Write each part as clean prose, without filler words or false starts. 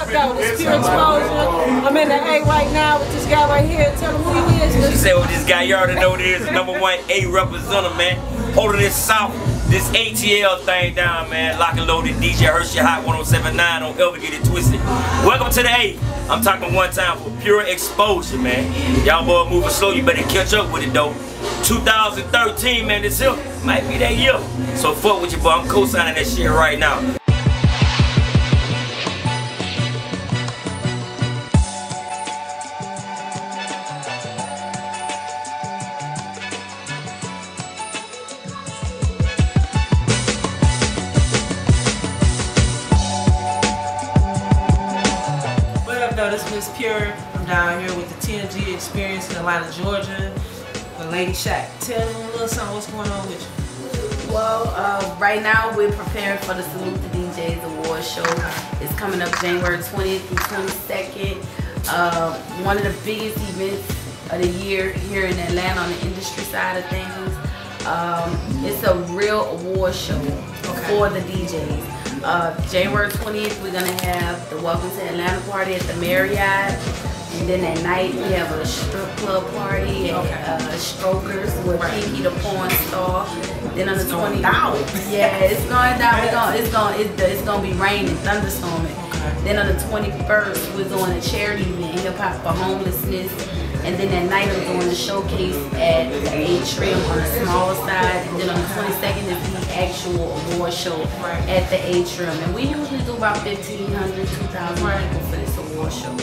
up, though? It's Pure Exposure. I'm in the A right now with this guy right here. Tell him who he is. She said, well, this guy, you already know what it is. #1 A representative, man. Holding this South, this ATL thing down, man. Lock and loaded DJ Hershey Hot 1079. Don't ever get it twisted. Welcome to the A. I'm talking one time for Pure Exposure, man. Y'all boy moving slow, you better catch up with it, though. 2013, man, this year might be that year. So fuck with you, boy. I'm co-signing that shit right now. This is Miss Pure. I'm down here with the TNG Experience in Atlanta, Georgia. With Lady Shack. Tell them a little something what's going on with you. Well, right now we're preparing for the Salute the DJs Award Show. It's coming up January 20th through 22nd. One of the biggest events of the year here in Atlanta on the industry side of things. It's a real award show for the DJs. January 20th, we're going to have the Welcome to Atlanta party at the Marriott. And then at night, we have a strip club party at Strokers with Pinky the Porn Star. Then on the 20th, yeah, it's going down. It's going to be raining, thunderstorming. Then on the 21st, we're doing a charity event, Hip Hop for Homelessness. And then at night, I'm doing a showcase at the Atrium on the smaller side. And then on the 22nd is the actual award show at the Atrium. And we usually do about 1,500, 2,000 people for this award show.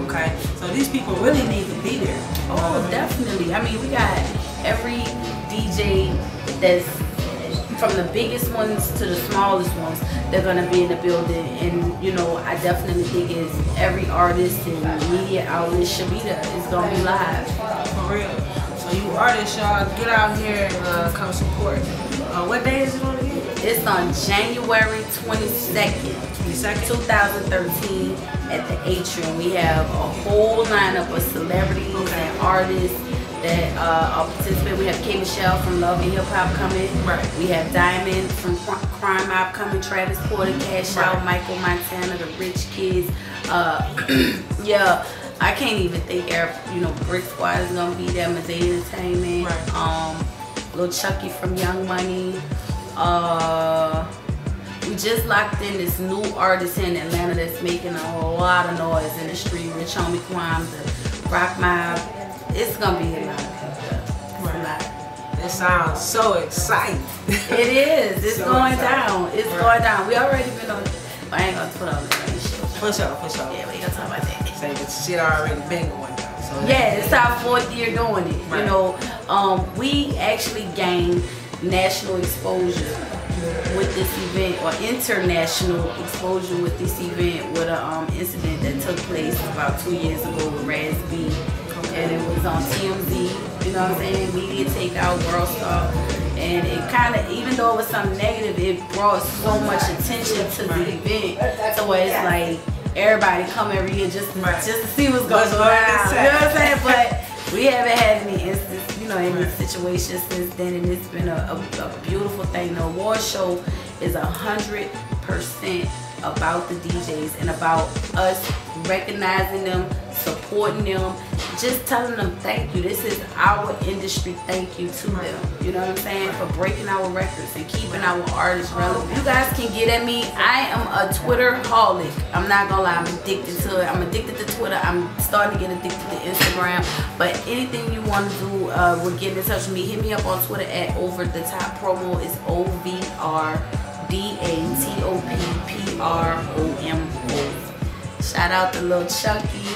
Okay, so these people really need to be there. Oh, definitely. I mean, we got every DJ that's from the biggest ones to the smallest ones. They're gonna be in the building, and you know, I definitely think it's every artist and media outlet should be there. It's gonna be live. For real. So you artists, y'all, get out here and come support. What day is it on again? It's on January 22nd, 2013 at the Atrium. We have a whole lineup of celebrities and artists that are participating. We have K. Michelle from Love and Hip Hop coming. We have Diamond from Crime Mob coming. Travis Porter, Cash Out, Michael Montana, the Rich Kids. Yeah, I can't even think. You know, Brick Squad is gonna be there. Mazay Entertainment. Lil Chucky from Young Money. We just locked in this new artist in Atlanta that's making a lot of noise in the street. Rich Homie Kwame, the Rock Mob. It's gonna be a lot of people. It's a lot. It sounds so exciting. It is. It's so going down. It's going down. We already been on. I ain't gonna put on the rain show. For sure. Yeah, we ain't gonna talk about that. Say the shit already been going down. So yeah, it's our 4th year doing it. You know, we actually gained national exposure with this event, or international exposure with this event, with an incident that took place about 2 years ago with Raz B. And it was on TMZ, you know what I'm saying, Media Takeout, World Star. And it kind of, even though it was something negative, it brought so much attention to the event to where it's like everybody come every year just to see what's going on. You know what I'm saying? But we haven't had any instance, you know, any situation since then, and it's been a beautiful thing. The award show is 100% about the DJs and about us recognizing them, supporting them, just telling them thank you. This is our industry, thank you to them. You know what I'm saying? For breaking our records and keeping our artists relevant. You guys can get at me. I am a Twitter-holic. I'm not gonna lie, I'm addicted to it. I'm addicted to Twitter. I'm starting to get addicted to Instagram. But anything you want to do with getting in touch with me, hit me up on Twitter at Over the Top Promo. It's OVRDATOPPROMO. Shout out to Lil Chucky,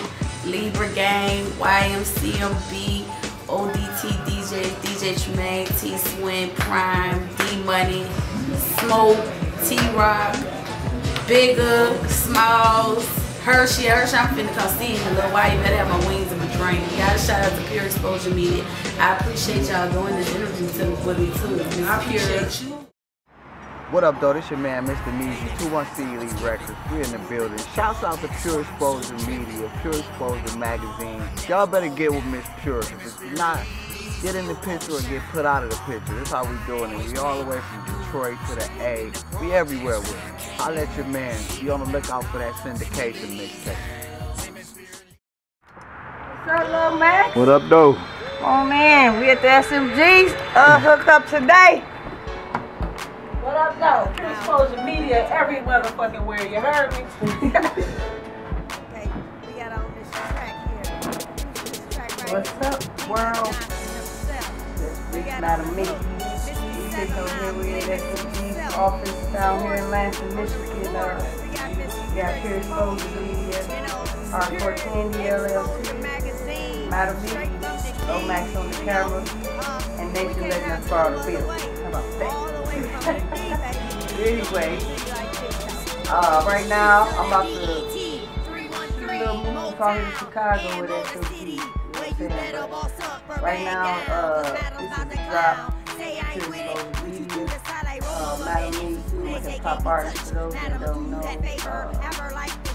Libra Gang, YMCMB, ODT DJ, DJ Tremaine, T Swin, Prime, D Money, Smoke, T Rock, Bigger, Smalls, Hershey. I'm finna come see you in a little while. You better have my wings and my drink. You gotta shout out to Pure Exposure Media. I appreciate y'all doing this interview with me too. I appreciate you. What up, though? This your man, Mr. Measy, 216 Elite Records. We're in the building. Shouts out to Pure Exposure Media, Pure Exposure Magazine. Y'all better get with Miss Pure, because if not, get in the picture or get put out of the picture. That's how we doing it. We all the way from Detroit. Detroit to the A. We everywhere with it. I'll let your man. Be on the lookout for that syndication mixtape. What's up, Lomax? What up, though? Oh man, we at the SMG's hooked up today. What up, though? Pure Exposure Media every motherfucking where. You heard me? Okay, we got on this track here. This track right What's up, world? This This is Madam Me. We sitting over here, we at SMG's office down here in Lansing, Michigan. We got Pure Exposure Media, Hardcore Candy LLC, Madam Me, Lomax on the camera, and Nation letting us borrow the bill. How about that? Anyway, right now I'm about to do a little move out here to Chicago with SMG. Right now, this is the drop. Pure Exposure Media. Madam Me, a hip-hop artist for those that don't know.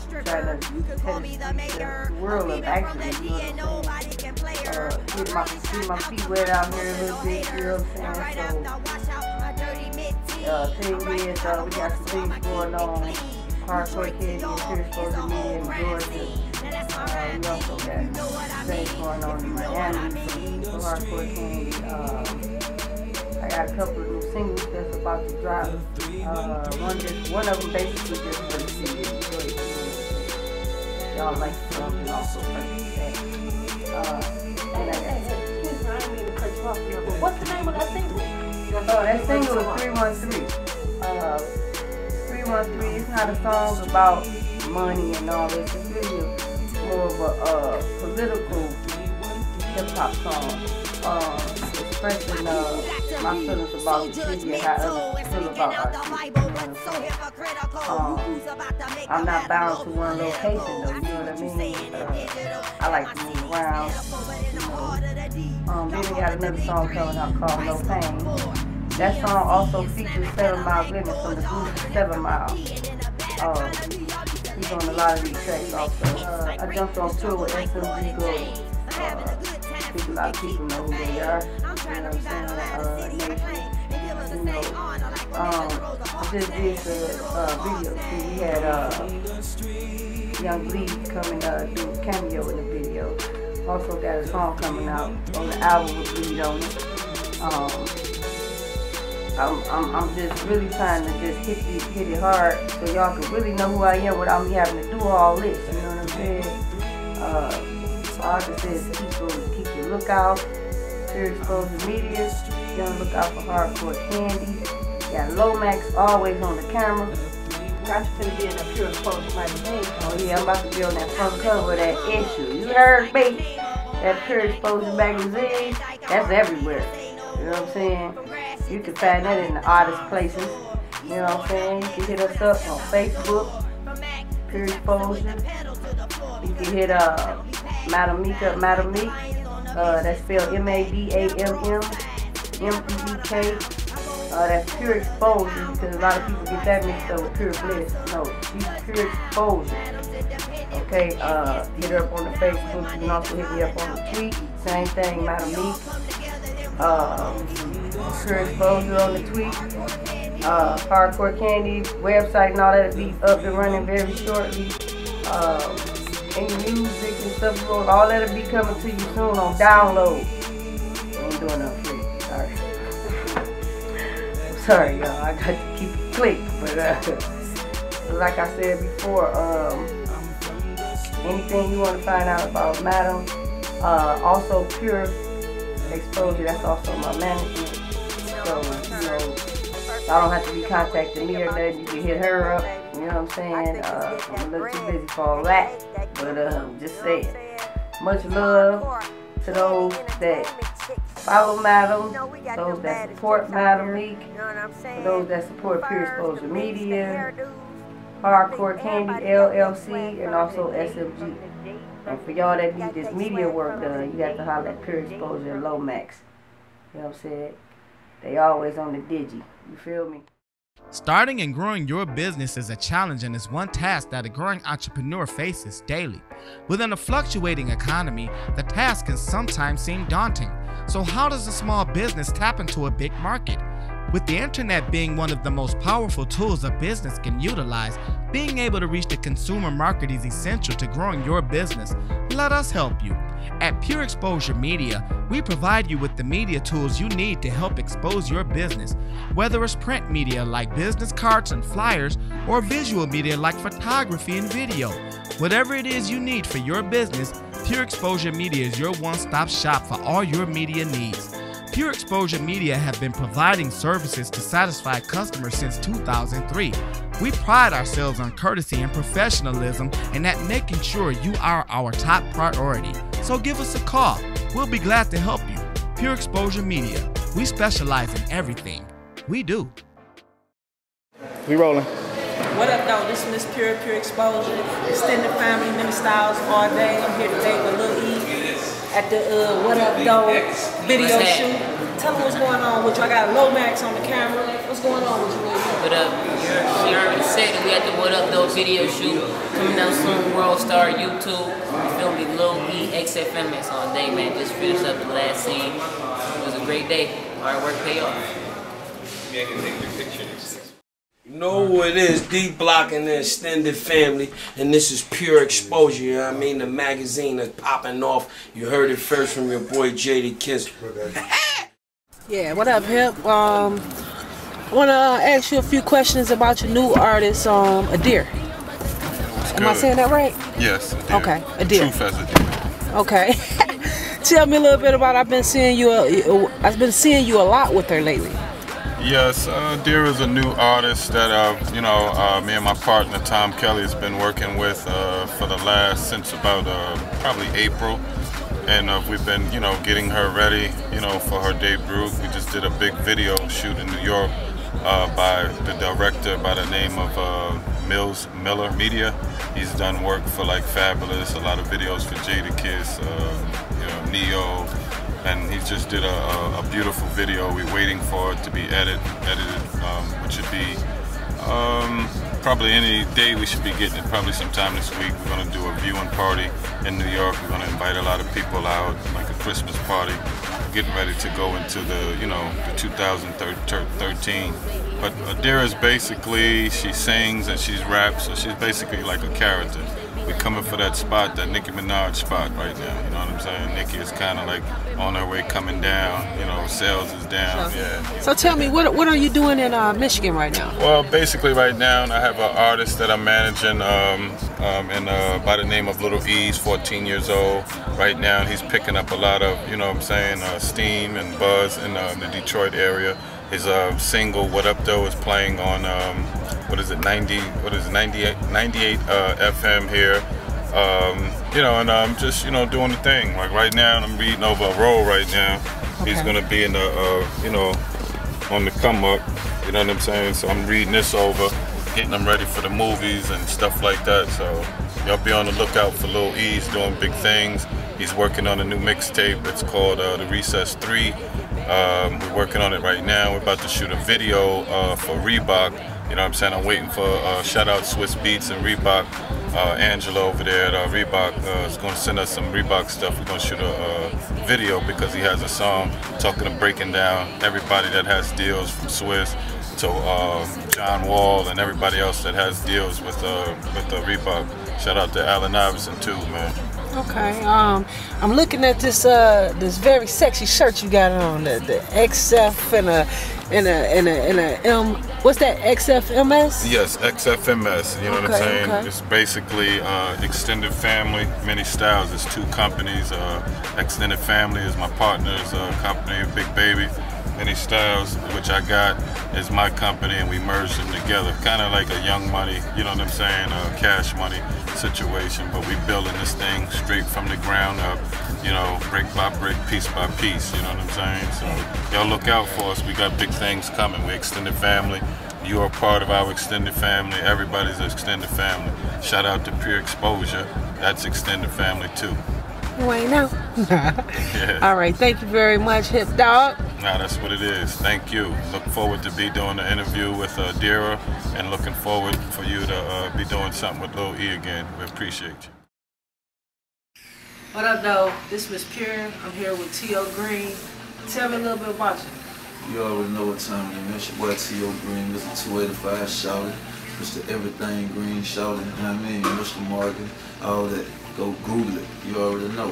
Trying to test the world of actually, you know what I'm saying? Get my feet wet out here a little bit, you know what I'm saying? So, thing is, we got some things going on. Hardcore Candy and Pure Exposure Media in Georgia. We also got things going on in Miami for Hardcore Candy. I got a couple of new singles that's about to drop. One of them basically just for the CD. Y'all like the song and also purchase that. And I got What's the name of that single? that single is 313. 313 is not a song about money and all this. It's really more of a political hip-hop song. Expressing my feelings about the city and how others feel about our city. I'm not bound to one location though, you know what I mean? I like to move around. Then we got another song coming out called No Pain. That song also features 7 Mile Limit from the group 7 Mile. He's on a lot of these tracks also. I jumped on tour with SMG Gold. I think a lot of people know who they are. You know what I'm saying? I just did the video. See, we had Young Lee coming do a cameo in the video. Also got a song coming out on the album with Lee on it. I'm just really trying to just hit it hard so y'all can really know who I am without me having to do all this. You know what I'm saying? All I can say is keep your lookout. Pure Exposure Media. Be on the lookout for Hardcore Candy. Got Lomax always on the camera. Got you finna be in that Pure Exposure magazine. Oh yeah, I'm about to be on that front cover of that issue. You heard me? That Pure Exposure magazine, that's everywhere. You know what I'm saying? You can find that in the artist places. You know what I'm saying? You can hit us up on Facebook, Pure Exposure. You can hit Madam Meek up, Madam Meek. That's spelled MADAMMMEEK. That's Pure Exposure because a lot of people get that mixed up with Pure Bliss. No, she's Pure Exposure. Okay, hit her up on the Facebook. You can also hit me up on the tweet. Same thing, Madam Meek. Pure Exposure on the tweet. Hardcore Candy website and all that'll be up and running very shortly. Any music and stuff, all that'll be coming to you soon on download. I ain't doing nothing free. Sorry. I'm sorry, y'all. I got to keep it quick. But like I said before, anything you want to find out about Madam, also Pure Exposure, that's also my management. So, you know, I don't have to be contacting me or nothing. You can hit her up. You know what I'm saying? I'm a little too busy for all that. But just saying. Much love to those that follow Madam, those that support Madam Meek, for those that support Pure Exposure Media, Hardcore Candy LLC, and also SMG. And for y'all that need this media work done, you have to holler at Pure Exposure and Lomax. You know what I'm saying? They always on the digi. You feel me? Starting and growing your business is a challenge and is one task that a growing entrepreneur faces daily. Within a fluctuating economy, the task can sometimes seem daunting. So how does a small business tap into a big market? With the internet being one of the most powerful tools a business can utilize, being able to reach the consumer market is essential to growing your business. Let us help you. At Pure Exposure Media, we provide you with the media tools you need to help expose your business, whether it's print media like business cards and flyers or visual media like photography and video. Whatever it is you need for your business, Pure Exposure Media is your one-stop shop for all your media needs. Pure Exposure Media have been providing services to satisfy customers since 2003. We pride ourselves on courtesy and professionalism and at making sure you are our top priority. So give us a call. We'll be glad to help you. Pure Exposure Media. We specialize in everything. We do. We rolling. What up, though? This is Miss Pure Exposure, extended family, many styles all day. I'm here today with Lil E at the What Up, Though video shoot. Tell them what's going on with you. I got Lomax on the camera. What's going on with you, Lil E? What up? She already said it. We at the What Up, Though video shoot. Coming down soon, World Star YouTube. You feel me? Lil E XFMS all day, man. Just finished up the last scene. It was a great day. Hard work pay off. Yeah, I can take your pictures. You know who it is, D-Block and the extended family, and this is Pure Exposure, you know what I mean? The magazine that's popping off. You heard it first from your boy J.D. Kiss. Yeah, what up, Hip? I want to ask you a few questions about your new artist, Adair. Am I saying that right? Yes. Adair. Okay, Adair. Truth as Adair. Okay. Tell me a little bit about. I've been seeing you a lot with her lately. Yes, Adair is a new artist that me and my partner Tom Kelly has been working with for the last since about probably April, and we've been getting her ready for her debut. We just did a big video shoot in New York by the director by the name of Miller Media. He's done work for like Fabulous, a lot of videos for Jada Kiss, Neo. And he just did a beautiful video. We're waiting for it to be edited, which should be probably any day. We should be getting it probably sometime this week. We're going to do a viewing party in New York. We're going to invite a lot of people out, like a Christmas party. We're getting ready to go into the 2013. But Adair is basically, she sings and she's raps, so she's basically like a character. We're coming for that spot, that Nicki Minaj spot right now, you know what I'm saying? Nicki is kind of like on her way coming down, sales is down, yeah. So tell me, what are you doing in Michigan right now? Well, basically right now, I have an artist that I'm managing by the name of Little E. He's 14 years old right now. He's picking up a lot of, steam and buzz in the Detroit area. His single, What Up Though, is playing on, 98 FM here. And I'm just, doing the thing. Like right now, I'm reading over a role right now. Okay. He's gonna be in the, on the come up, you know what I'm saying? So I'm reading this over, getting them ready for the movies and stuff like that. So y'all be on the lookout for Lil E. He's doing big things. He's working on a new mixtape. It's called The Recess 3. We're working on it right now. We're about to shoot a video for Reebok. You know what I'm saying? I'm waiting for shout out Swiss Beats and Reebok. Angela over there at Reebok is going to send us some Reebok stuff. We're going to shoot a video because he has a song breaking down everybody that has deals from Swiss to John Wall and everybody else that has deals with Reebok. Shout out to Allen Iverson too, man. Okay, I'm looking at this this very sexy shirt you got on, the XF and a M. What's that, XFMS? Yes, XFMS. You know what I'm saying? Okay. It's basically extended family, many styles. It's two companies. Extended family is my partner's company, Big Baby. Many Styles, which I got, is my company, and we merged them together. Kind of like a Young Money, you know what I'm saying, Cash Money situation, but we building this thing straight from the ground up, brick by brick, piece by piece, you know what I'm saying? So y'all look out for us. We got big things coming. We're extended family. You are part of our extended family. Everybody's an extended family. Shout out to Pure Exposure. That's extended family too. You ain't know. Yeah. All right, thank you very much, Hip Dog. Nah, that's what it is. Thank you. Look forward to be doing the interview with Dira, and looking forward for you to be doing something with Lil E again. We appreciate you. What up, though? This was Pure. I'm here with T.O. Green. Tell me a little bit about you. You already know what time it is. Your boy T.O. Green, Mr. 285 Shouted, Mr. Everything Green Shouted, you know what I mean? Mr. Morgan, all that. Go Google it. You already know.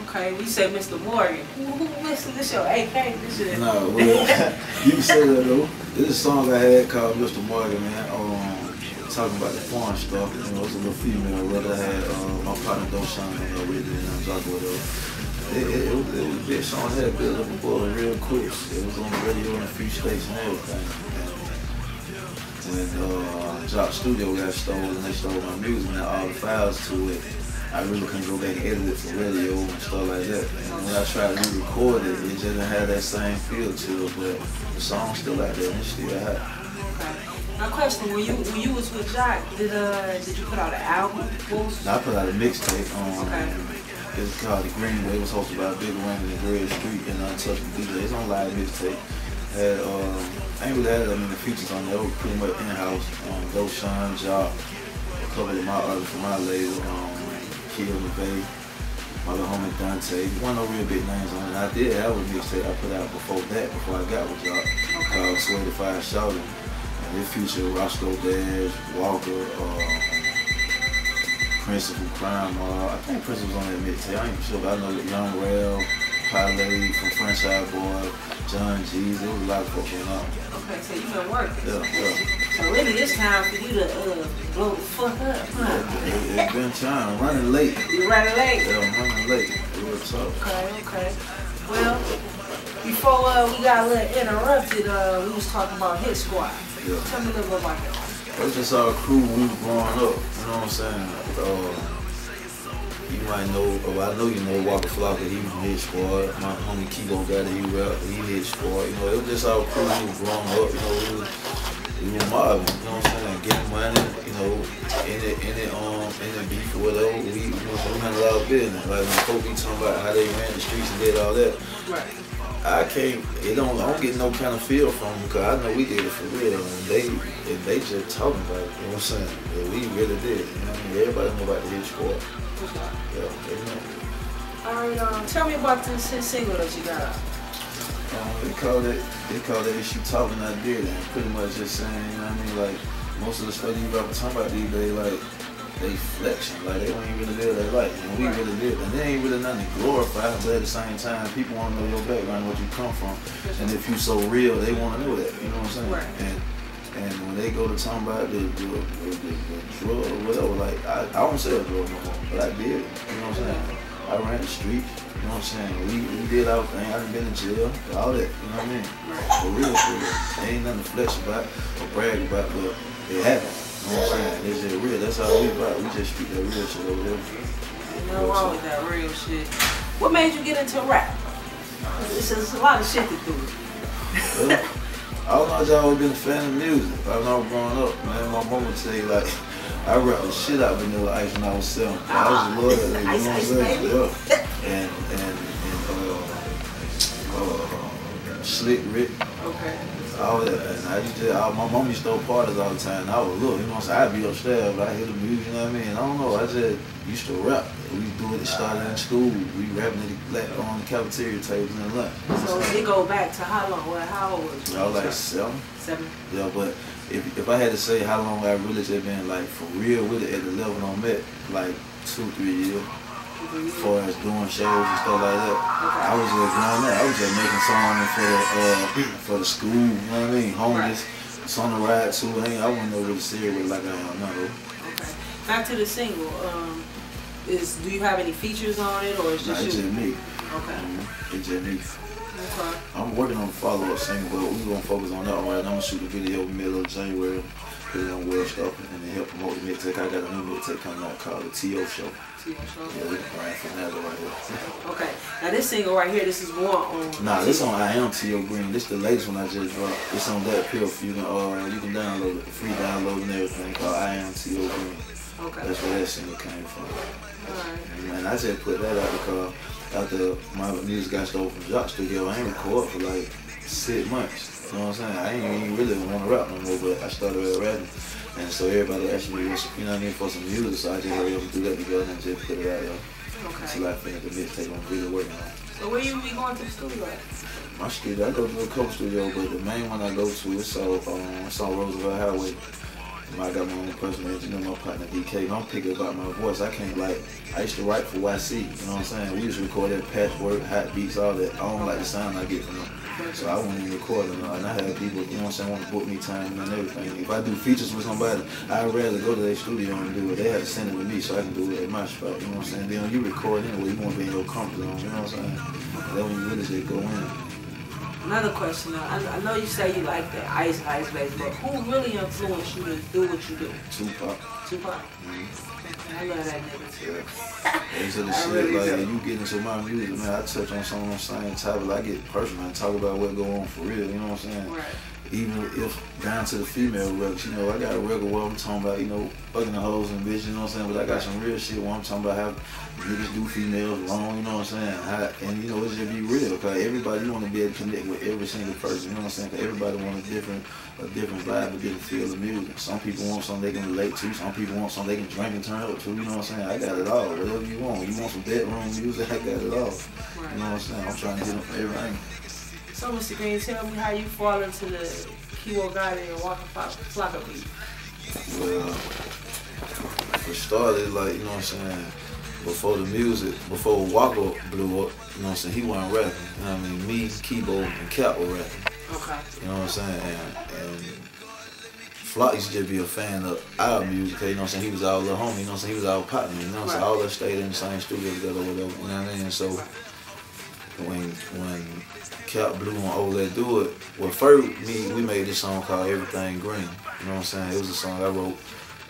Okay, we say Mr. Morgan. Who listen to this show? AK, this shit. Nah, well, you can say that though. This is a song I had called Mr. Morgan, man. Talking about the porn stuff. You know, it was a little female brother. I had my partner Doshan on there with it, and I'm talking about it was a big song. It had built up a bullet real quick. It was on the radio in a few states and everything. And when Jock Studio got stolen, and they stole my music and all the files to it, I really couldn't go back and edit it for radio and stuff like that. And when I tried to re-record it, it just didn't have that same feel to it, but the song's still out there and it's still hot. My question: When you was with Jock, did you put out an album? No, I put out a mixtape. It's called The Green Way. It was hosted by Big Wayne and Greg Street and Untouched DJ. It's on live mixtape. Had I ain't really had that many features on there. It was pretty much in-house. Doshan, Jock, a couple of my artists from my label, Kill McVeigh, my little homie Dante. One no real big names on it. I did have a mixtape I put out before I got with Jock, called 285 Shouted. It featured Roscoe Dash, Walker, Principal Crime. I think Principal's on that mixtape. I ain't sure, but I know that Young Rail, Pilot from Franchise Boy, John G's. There was a lot of folks on that. Okay, so you've been working. Yeah. So really, it's time for you to blow the fuck up, huh? It's been time. I'm running late. You running late? Yeah, I'm running late. Real tough. Okay. Well, before we got a little interrupted, we was talking about Hit Squad. Yeah. Tell me a little bit about that. It was just our crew when we were growing up, you know what I'm saying? You might know, I know you know Walker Flocker, he was Hit Squad. My homie Kibo got it, he Hit Squad. You know, it was just our crew when we were growing up, you know, we were mobbing, you know what I'm saying? Getting money, you know, in the beef or whatever, we had a lot of business. Like when folks be talking about how they ran the streets and did all that. Right. I don't get no kind of feel from them because I know we did it for real, and they just talking about it, you know what I'm saying? Yeah, we really did, you know what I mean? Everybody know about the Hit Squad. Yeah, they know. Alright, tell me about this hit single that you got out. They called it Issue Talking I Did, and pretty much just saying, you know what I mean? Like, most of the stuff you rappers talking about these days, like, they flexion, like they don't even really live their life, and we really live, and they ain't really nothing to glorify, but at the same time, people want to know your background, where you come from, and if you so real, they want to know that, you know what I'm saying? And when they go to talking about the drug or whatever, like I don't sell drug no more, but I did, you know what I'm saying? I ran the street, you know what I'm saying? We did our thing, I done been in jail, all that, you know what I mean? For real, there ain't nothing to flex about or brag about, but it happened. You know what I'm saying? It's just real. That's all we about. We just speak that real shit over there. Ain't nothing wrong with that real shit. What made you get into rap? It's a lot of shit to do. Well, I always always been a fan of music. I know growing up, man, my mama would say like, I rapped the shit out of Vanilla Ice when I was 7. I was a little that, you know what I'm saying? Yeah. And Slick Rick. Okay. All that, and my mom used to throw parties all the time, and I was little, you know what I'm saying? I'd be upstairs, but I hear the music, you know what I mean? I don't know, I just used to rap. We do it, started in school, we rapping on the cafeteria tables in lunch. So it go back to how long? Well, how old was you? I was like 7. 7? Yeah, but if I had to say how long I really just been like for real with it at the level I'm at, like 2-3 years. As far as doing shows and stuff like that, I was just growing up. I was just making songs for the school, you know what I mean? Homeless, song to ride to. I wasn't really serious with it like I am now. Okay. Back to the single. Do you have any features on it, or is just it's just me? Okay. It's just me. Okay. I'm working on the follow-up single, but we're gonna focus on that one. Right now, I'm gonna shoot the video in the middle of January. Put it on World Stuff and then help promote the mixtape. I got a new mixtape coming out called the T.O. Show. T.O. Show? Yeah, we can brand from that right here. Okay. Now this single right here, this is one on... Nah, this on I Am T.O. Green. This the latest one I just dropped. It's on that pill. You can download it, free download and everything called I Am T.O. Green. Okay. That's where that single came from. Alright. And I just put that out because after my music got stolen from Jock Studio, I ain't record for like 6 months. You know what I'm saying? I ain't even really want to rap no more, but I started rapping. And so everybody actually was, you know what I mean, for some music, so I just hurry up and do that together and just put it out, yo. Okay. Until I finish the mixtape I'm really working on. So where you be going to the studio at? My studio, I go to a couple studios, but the main one I go to is on Roosevelt Highway. I got my own personal engineer, my partner DK. I'm picky about my voice. I can't I used to write for YC, you know what I'm saying? We used to record that patchwork, hot beats, all that. I don't like the sound I get from them. So I wouldn't even record them. And I have people, you know what I'm saying, want to book me time and everything. If I do features with somebody, I'd rather go to their studio and do it. They have to send it to me so I can do it at my spot, you know what I'm saying? Then you record anyway, you want to be in your comfort zone, you know what I'm saying? Then when you really just go in. Another question, I know you say you like the ice bass, but who really influenced you to do what you do? Tupac. I love that nigga too. These are the shit, like, you get into my music, man, I touch on some of them same topics. I get personal and talk about what go on for real, you know what I'm saying? Right. Even if down to the female records, you know, I got a record where I'm talking about, you know, fucking the hoes and bitches, you know what I'm saying? But I got some real shit where I'm talking about how niggas do females wrong, you know what I'm saying? And, you know, it's just be real, because everybody, you want to be able to connect with every single person, you know what I'm saying? Because everybody wants a different vibe, a different feel of music. Some people want something they can relate to, some people want something they can drink and turn up to, you know what I'm saying? I got it all, whatever you want. You want some bedroom music, I got it all. You know what I'm saying? I'm trying to get them from everything. So, Mr. Green, tell me how you fall into the Keyboard Gotti and Waka Flocka beat. Well, for started, like, you know what I'm saying, before the music, before Waka blew up, you know what I'm saying, he wasn't rapping. You know what I mean? Me, Keyboard, and Cap were rapping. Okay. You know what I'm saying? And Flock used to just be a fan of our music, you know what I'm saying? He was our little homie, you know what I'm saying? He was our partner, you know what I'm saying? All of us stayed in the same studio together or whatever, you know what I mean? So when Cap blew on Oh Let Do It, well, first we made this song called Everything Green, you know what I'm saying? It was a song I wrote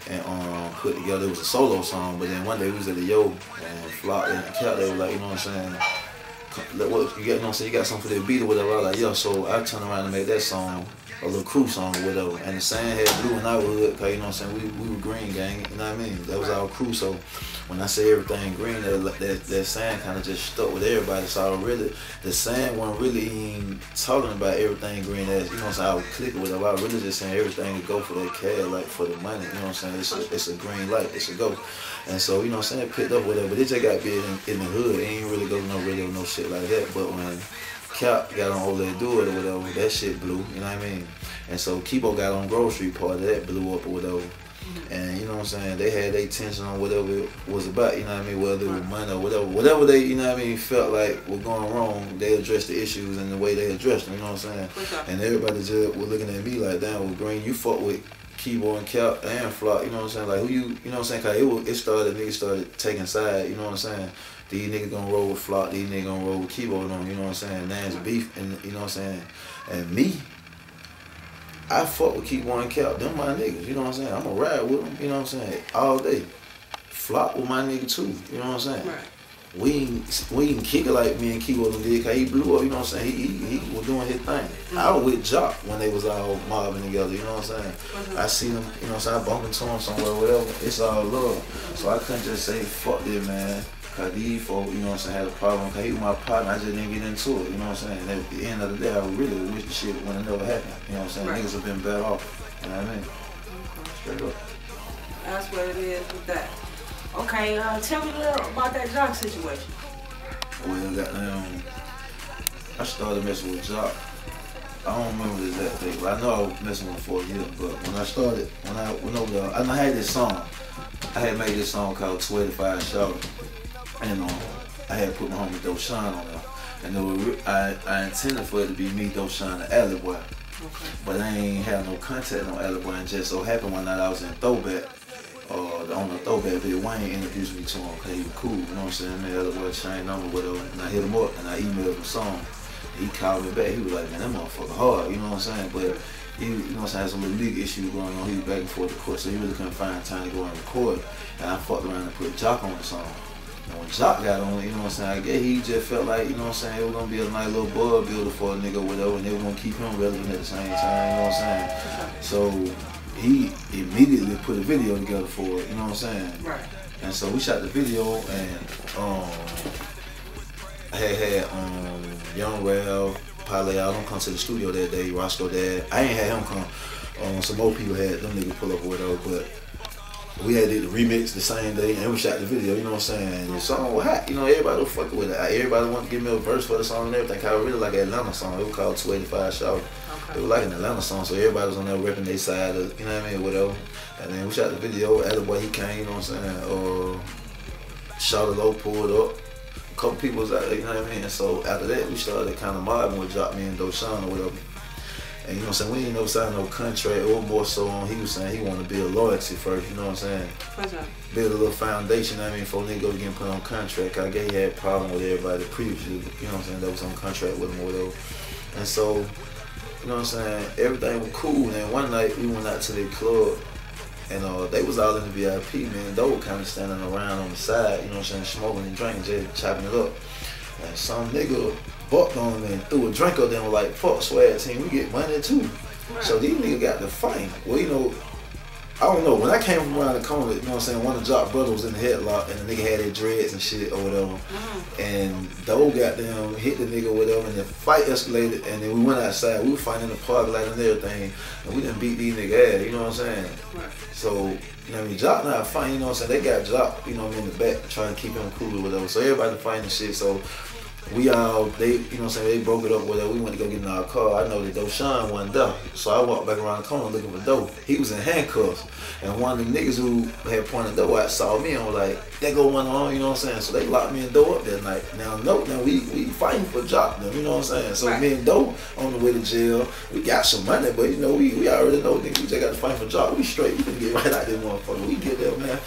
and put together. It was a solo song, but then one day we was at the Yo and Flock and Cap, they were like, you know what I'm saying? What you got, you know what I'm saying? You got something for that beat or whatever. I was like, yo, so I turned around and made that song a little crew song or whatever. And the same had blue in our hood, cause you know what I'm saying, we were green gang, you know what I mean? That was our crew. So when I say Everything Green, that saying kind of just stuck with everybody. So really, the saying wasn't really even talking about everything green as, you know what I'm saying, I would click it with it. I was really just saying everything to go for that cash, like for the money, you know what I'm saying? It's a green light, it's a go. And so, you know what I'm saying, it picked up whatever, but it just got big in the hood. It ain't really go to no radio, no shit like that. But when Cap got on Oh Let Do It or whatever, that shit blew, you know what I mean? And so Kibo got on Grove Street part of that blew up or whatever. And you know what I'm saying, they had their attention on whatever it was about, you know what I mean, whether it was money or whatever they, you know what I mean, felt like was going wrong, they addressed the issues in the way they addressed them, you know what I'm saying? And everybody just was looking at me like, damn, well, Green, you fuck with Keyboard and Cap and Flock, you know what I'm saying, like who you know what I'm saying, cause niggas started taking side, you know what I'm saying, these niggas gonna roll with Flock, these niggas gonna roll with Keyboard on, you know what I'm saying, now it's beef, and you know what I'm saying, and me, I fuck with Keyboard and Cap, them my niggas, you know what I'm saying, I'ma ride with them, you know what I'm saying, all day. Flock with my nigga too, you know what I'm saying. Right. We ain't kick it like me and Keyboard did, cause he blew up, you know what I'm saying, he was doing his thing. I was with Jock when they was all mobbing together, you know what I'm saying. I see them, you know what I'm saying, I bump into them somewhere, whatever, it's all love. So I couldn't just say, fuck this, man. Cause these folks, you know what I'm saying, had a problem. Cause he was my partner, I just didn't get into it, you know what I'm saying. And at the end of the day, I really wish the shit would have never happened. You know what I'm saying? Right. Niggas have been better off. You know what I mean? Straight up. That's what it is with that. Okay, tell me a little about that Jock situation. Well, goddamn, I started messing with Jock. I don't remember the exact date, but I know I was messing with him for a year. But when I went over there, I had this song. I had made this song called 25 Shout. And I had put my homie Doshan on there. And I intended for it to be me, Doshan, and Alley Boy. Okay. But I ain't have no contact on Alley Boy. And just so happened one night I was in Throwback. On the Throwback video, Wayne introduced me to him because he was cool, you know what I'm saying? Man, Alley Boy changed number, whatever. And I hit him up and I emailed him a song. He called me back. He was like, man, that motherfucker hard, you know what I'm saying? But he, you know what I'm saying, had some little legal issues going on. He was back and forth to court, so he really couldn't find time to go and record. And I fucked around and put Jock on the song. And when Jock got on it, you know what I'm saying, I guess he just felt like, you know what I'm saying, it was gonna be a nice little buzz builder for a nigga or whatever, and they were gonna keep him relevant at the same time, you know what I'm saying? So he immediately put a video together for it, you know what I'm saying? Right. And so we shot the video, and I had Young Ralph, Pale, I don't come to the studio that day, Roscoe Dad. I ain't had him come. Some more people had them niggas pull up or whatever, but we had did the remix the same day, and we shot the video, you know what I'm saying? And the song was hot, you know, everybody was fucking with it. Everybody wanted to give me a verse for the song and everything. I really like an Atlanta song. It was called 285 Shout. Okay. It was like an Atlanta song, so everybody was on there repping their side of, you know what I mean, whatever. And then we shot the video, Attaboy, he came, you know what I'm saying? Shawty Low pulled up. A couple people was out there, you know what I mean? And so after that, we started kind of mobbing with Drop Me and Doshan or whatever. And you know what I'm saying, we ain't never signed no contract or more so on. He was saying he wanted to build loyalty first, you know what I'm saying? What's up? Build a little foundation, I mean, before niggas getting put on contract. I guess he had a problem with everybody previously, you know what I'm saying, that was on contract with him or whatever. And so, you know what I'm saying, everything was cool. And then one night we went out to the club and they was all in the VIP, man. They were kind of standing around on the side, you know what I'm saying, smoking and drinking, just chopping it up. And some nigga bucked on him and threw a drink up there and was like, fuck Swag Team, we get money too. Right. So these niggas got to fight. Well, you know, I don't know, when I came from around the corner, you know what I'm saying, one of the Jock brothers was in the headlock and the nigga had their dreads and shit or whatever. And Doe goddamn hit the nigga or whatever and the fight escalated and then we went outside, we were fighting in the parking lot and everything and we done beat these niggas ass, you know what I'm saying? Right. So, you know what I mean, Jock not fighting, you know what I'm saying, they got Jock, you know what I mean, in the back trying to keep him cool or whatever. So everybody fighting and shit, so we all, they, you know what I'm saying, they broke it up, whatever. We went to go get in our car. I know that Doshan wasn't there. So I walked back around the corner looking for Doe. He was in handcuffs. And one of the niggas who had pointed Doe out saw me and was like, there go one on, you know what I'm saying? So they locked me and Doe up that night. Now we fighting for Jock them, you know what I'm saying? So me and Doe on the way to jail. We got some money, but you know, we already know niggas, we just got to fight for Jock. We straight, we can get right out there, motherfucker. We get there, man.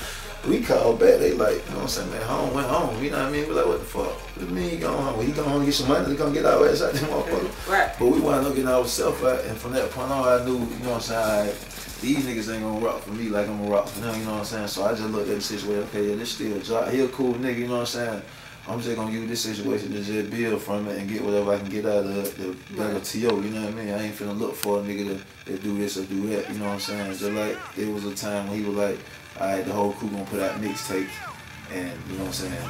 We called back, they like, you know what I'm saying, man, home, went home, you know what I mean? We like, what the fuck? What do you mean he going home? When he come home and get some money, he gonna get our ass out there, motherfucker. Right. But we wound up getting ourselves out, and from that point on, I knew, you know what I'm saying, these niggas ain't gonna rock for me like I'm gonna rock for them, you know what I'm saying? So I just looked at the situation, okay, yeah, this still Jock, he a cool nigga, you know what I'm saying? I'm just gonna use this situation to just build from it and get whatever I can get out of the better TO, you know what I mean? I ain't finna look for a nigga to do this or do that, you know what I'm saying? Just like, there was a time when he was like, alright, the whole crew gonna put out mixtapes, and you know what I'm saying,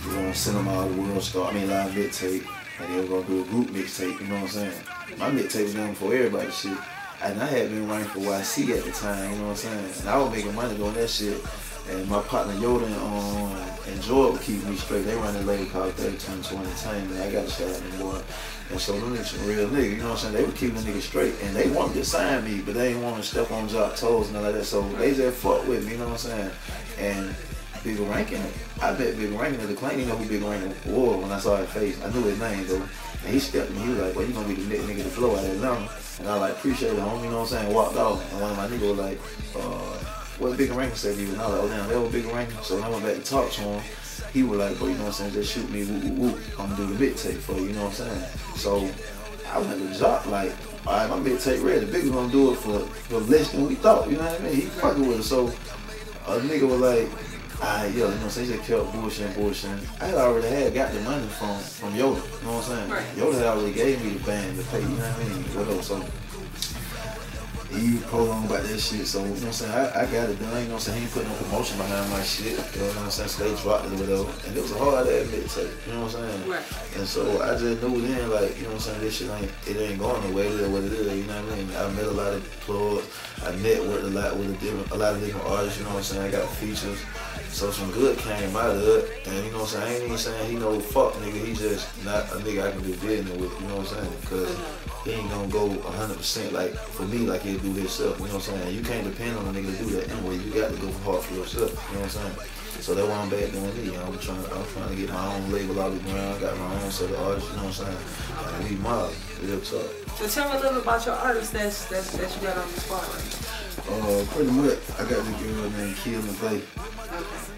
we're gonna send them all the world star, live mixtape, and they were gonna do a group mixtape, you know what I'm saying? My mixtape was done for everybody shit, and I had been writing for YC at the time, you know what I'm saying? And I was making money doing that shit, and my partner Yoda and Jordan would keep me straight. They run a label called 32 Entertainment. I got a shout out to them boy. And so them niggas some real niggas, you know what I'm saying? They would keep the niggas straight, and they wanted to sign me, but they didn't want to step on Jock toes and all like that. So they just fuck with me, you know what I'm saying? And Big Rankin, I bet Big Rankin at the claim, you know who Big Rankin was when I saw his face. I knew his name though. And he stepped me, he was like, well, you gonna be the next nigga to flow out of Atlanta. And I like, appreciate it, homie, you know what I'm saying? Walked off, and one of my niggas was like, what Big Rankin said to you? And I was like, oh damn, that was Big Rankin. So when I went back to talk to him, he was like, bro, you know what I'm saying, just shoot me, whoop, whoop, whoop. I'm gonna do the mixtape for you, you know what I'm saying? So I went to Jock like, all right, my mixtape ready. The Big gonna do it for less than we thought, you know what I mean? He fucking with it. So a nigga was like, alright, yo, you know what I'm saying? He just kept bullshitting. I had already got the money from Yoda, you know what I'm saying? Right. Yoda had already gave me the band to pay, you know what I mean? Whatever, so he prolonged about that shit, so you know what I'm saying, I got it done, you know what I'm saying, he ain't put no promotion behind my shit, you know what I'm saying, so they dropped it or whatever, and it was a hard ass mixtape, you know what I'm saying, right. And so I just knew then, like, you know what I'm saying, this shit ain't going away, it is what it is, you know what I mean, I met a lot of plugs, I networked a lot with a lot of different artists, you know what I'm saying, I got features, so some good came out of it, and you know what I'm saying, I ain't even saying he no fuck nigga, he just not a nigga I can do business with, you know what I'm saying, because he ain't gonna go 100% like, for me, like he'll do himself, you know what I'm saying, you can't depend on a nigga to do that anyway, you got to go hard for yourself, you know what I'm saying, so that's why I'm back doing me, I'm trying to get my own label out of the ground, I got my own set of artists, you know what I'm saying, and we mob, real talk. So tell me a little bit about your artists that you got on the spot right now. Pretty much, I got the girl named Kill McVeigh.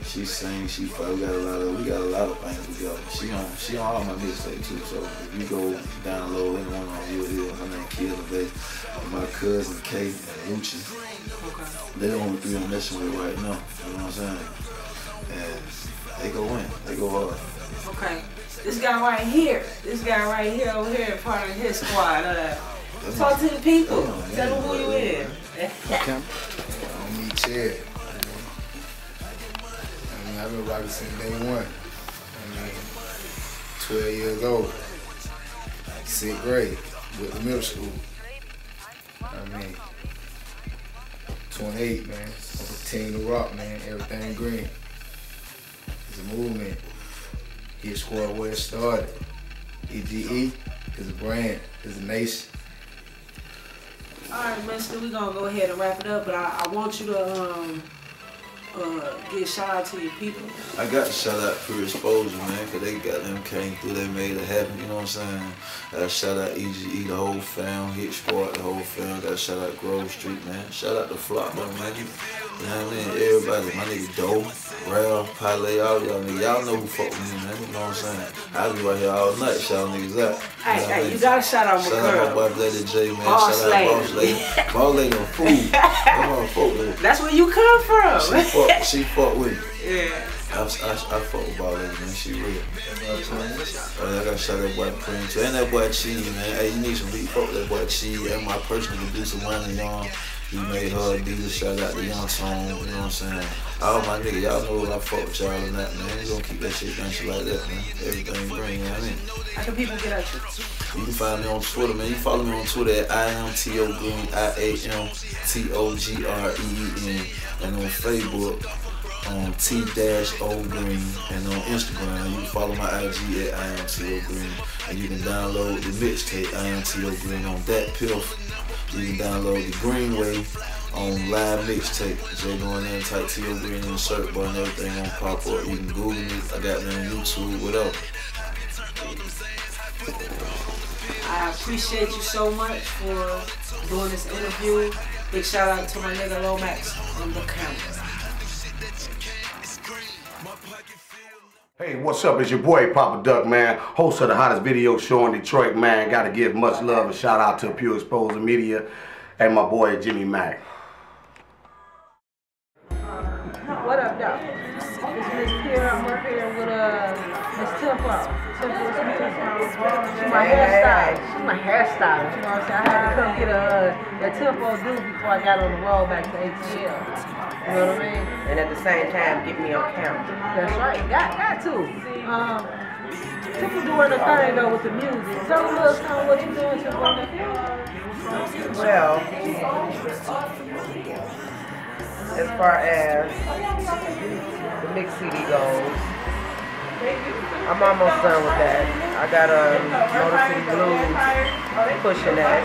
She sings, she fight. We got a lot of things together. She on all my mixtape too. So if you go download anyone on you here, her name Kill McVeigh. My cousin Kay and Lucci. Okay. They're the only three I'm messing with right now. You know what I'm saying? And they go in. They go hard. Okay. This guy right here over here, part of his squad. Talk to the people. Tell them who you is. Okay. I'm me, Chad. I've been rocking since day one. 12 years old. 6th grade, with the middle school. 28, man. Continue to rock, man. Everything green. It's a movement. Hit Squad where it started. EGE is a brand, is a nation. Alright, mister, we're gonna go ahead and wrap it up, but I want you to give a shout out to your people. I got to shout out Pure Exposure, man, because they got them came through, they made it happen, you know what I'm saying? I got to shout out EGE, the whole fam, Hit Squad, the whole fam. Got to shout out Grove Street, man. Shout out the Flock, though, man. You know what I mean? Everybody, my nigga Doe, Ralph, Pale, all y'all niggas. Y'all know who fuck with me, man. You know what I'm saying? I'll be right here all night shouting niggas out. Hey, you gotta shout out my girl. Shout out my boy Lady J, man. Boss shout out Boss Lady. Boss Lady a fool. That's where you come from. She fuck with me. Yeah. I fuck with Boss Lady, man. She real. I gotta shout out that boy Prince too. And that boy Chi, man. Hey, you need some beat. Fuck with that boy Chi. And my personal producer, Wayne Young. He made her a deal. Shout out the Young Song. You know what I'm saying? All my niggas, y'all know what I fuck with y'all and that, man. We gonna keep that shit gangsta like that, man. Everything green, you know what I mean? How can people get at you? You can find me on Twitter, man. You follow me on Twitter at IamToGreen, IamTOGREEN, and on Facebook on T-O Green, and on Instagram you can follow my IG at IamToGreen, and you can download the mixtape IamToGreen on that piff. You can download the Greenway on live mixtape. Just go in there and type T.O. Green in the search bar and everything gonna pop up. You can Google me. I got me on YouTube, whatever. I appreciate you so much for doing this interview. Big shout out to my nigga Lomax on the camera. Hey, what's up? It's your boy Papa Duck, man, host of the hottest video show in Detroit, man. Gotta give much love and shout out to Pure Exposure Media and my boy Jimmy Mack. What up, Doc? It's Miss Pure. I'm up here with Miss Tempo. She's my hairstylist. She's my hairstylist. You know what I'm saying? I had to come get a Tempo do before I got on the road back to ATL. You know what I mean? And at the same time, get me on camera. That's right. Got to. Tempo doing the thing though with the music. Tell them a little something what you doing, Tempo. Well, as far as the mix CD goes, I'm almost done with that. I got Motor City Blues pushing that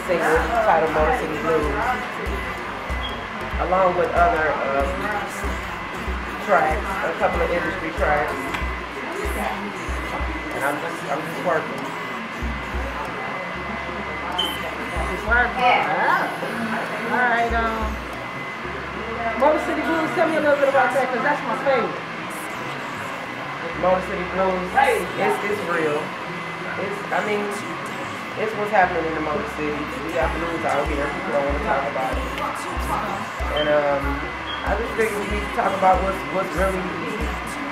single titled Motor City Blues, along with other tracks, a couple of industry tracks. And I'm just working. Alright, Motor City Blues, tell me a little bit about that, because that's my favorite. Motor City Blues, it's real. It's what's happening in the Motor City. We got blues out here, people don't want to talk about it. And I just figured we need to talk about what's really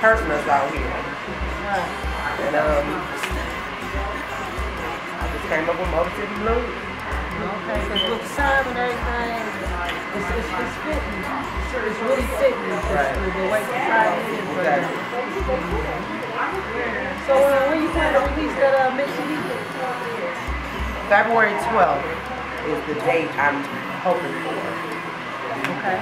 hurting us out here. And I just came up with Motor City Blues. Okay, because with the time and everything, it's fitting. It's really fitting. Right. The way society is. Exactly. So when you plan to release that mix CD? February 12th is the date I'm hoping for. Okay.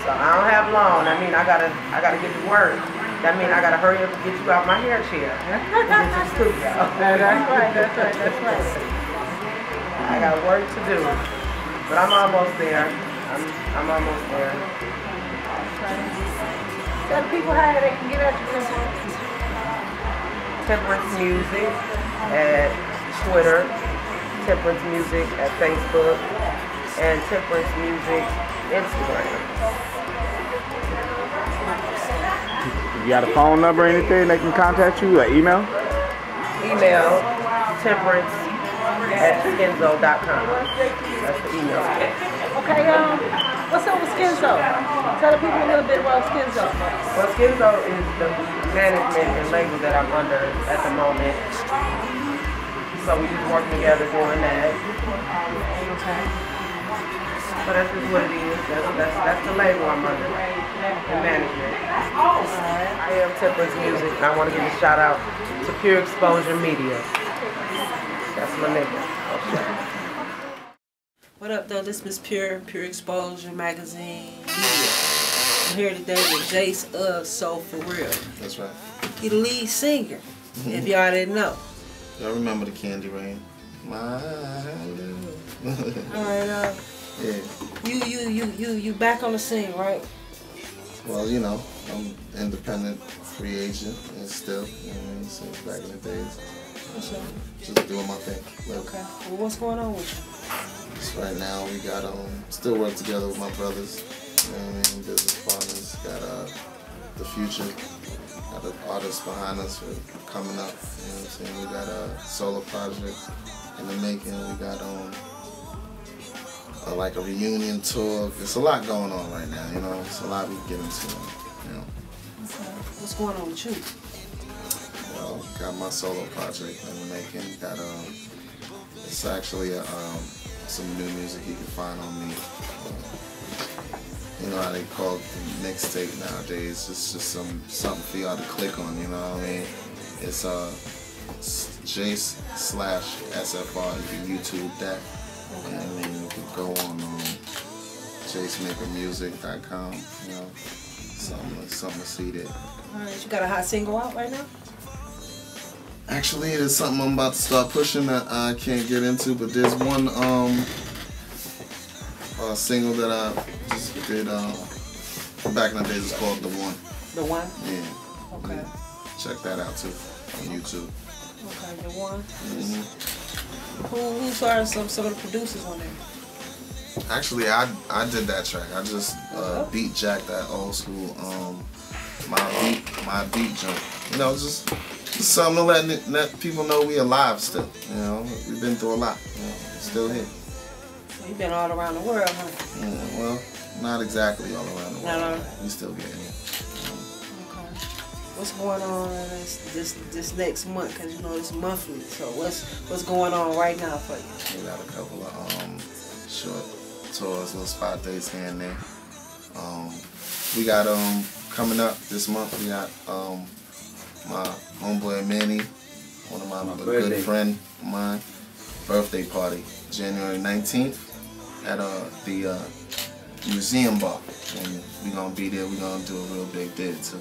So I don't have long. I mean, I gotta get to work. That means I gotta hurry up and get you out my hair chair. Get to the studio. That's right. I got work to do, but I'm almost there. I'm almost there. Tell people how they can get at you. Temperance Music at Twitter, Temperance Music at Facebook, and Temperance Music Instagram. You got a phone number or anything they can contact you, or email? Email temperance@skinzo.com. That's the email. Okay, what's up with Skinzo? Tell the people a little bit about Skinzo. Well, Skinzo is the management and label that I'm under at the moment. So we just working together doing that. Okay. So that's just what it is. That's the label I'm under, the management. I am Temperance Music, and I want to give a shout out to Pure Exposure Media. That's my nigga. What up, though? This is Pure Exposure Magazine Media. I'm here today with Jace of Soul For Real. That's right. He the lead singer, if y'all didn't know. Y'all remember the Candy Rain? Alright, yeah. You back on the scene, right? Well, you know, I'm independent free agent and still, you know what I mean, since back in the days. Just doing my thing. Okay. Well, what's going on with you? So right now we got still work together with my brothers, you know what I mean, business partners. Got the future, got the artists behind us coming up. You know what I'm saying? We got a solo project in the making. We got like a reunion tour. There's a lot going on right now. You know, it's a lot we get into. You know. Okay. What's going on with you? Well, got my solo project in the making. Got it's actually some new music you can find on me. You know how they call it the mixtape nowadays. It's just something for y'all to click on. You know what I mean? It's Jace/SFR. You can YouTube that. Okay. And then you can go on JaceMakerMusic.com. You know, something to see there. Alright, you got a hot single out right now? Actually, there's something I'm about to start pushing that I can't get into, but there's one single that I just did back in the days. It's called The One. The One? Yeah. Okay. Check that out too on YouTube. Okay, The One. Who are some of the producers on there? Actually, I did that track. I just beat jacked that old school my beat jump. You know, just something to let people know we alive still. You know, we've been through a lot. You know, still here. You've been all around the world, huh? Yeah, well, not exactly all around the world. No. We still getting it. Okay. What's going on this next month? Cause you know it's monthly. So what's going on right now for you? We got a couple of short tours, little spot dates here and there. We got coming up this month. We got my homeboy Manny, one of my good friend of mine, birthday party, January 19th at the Museum Bar. And we're gonna be there. We're gonna do a real big day too.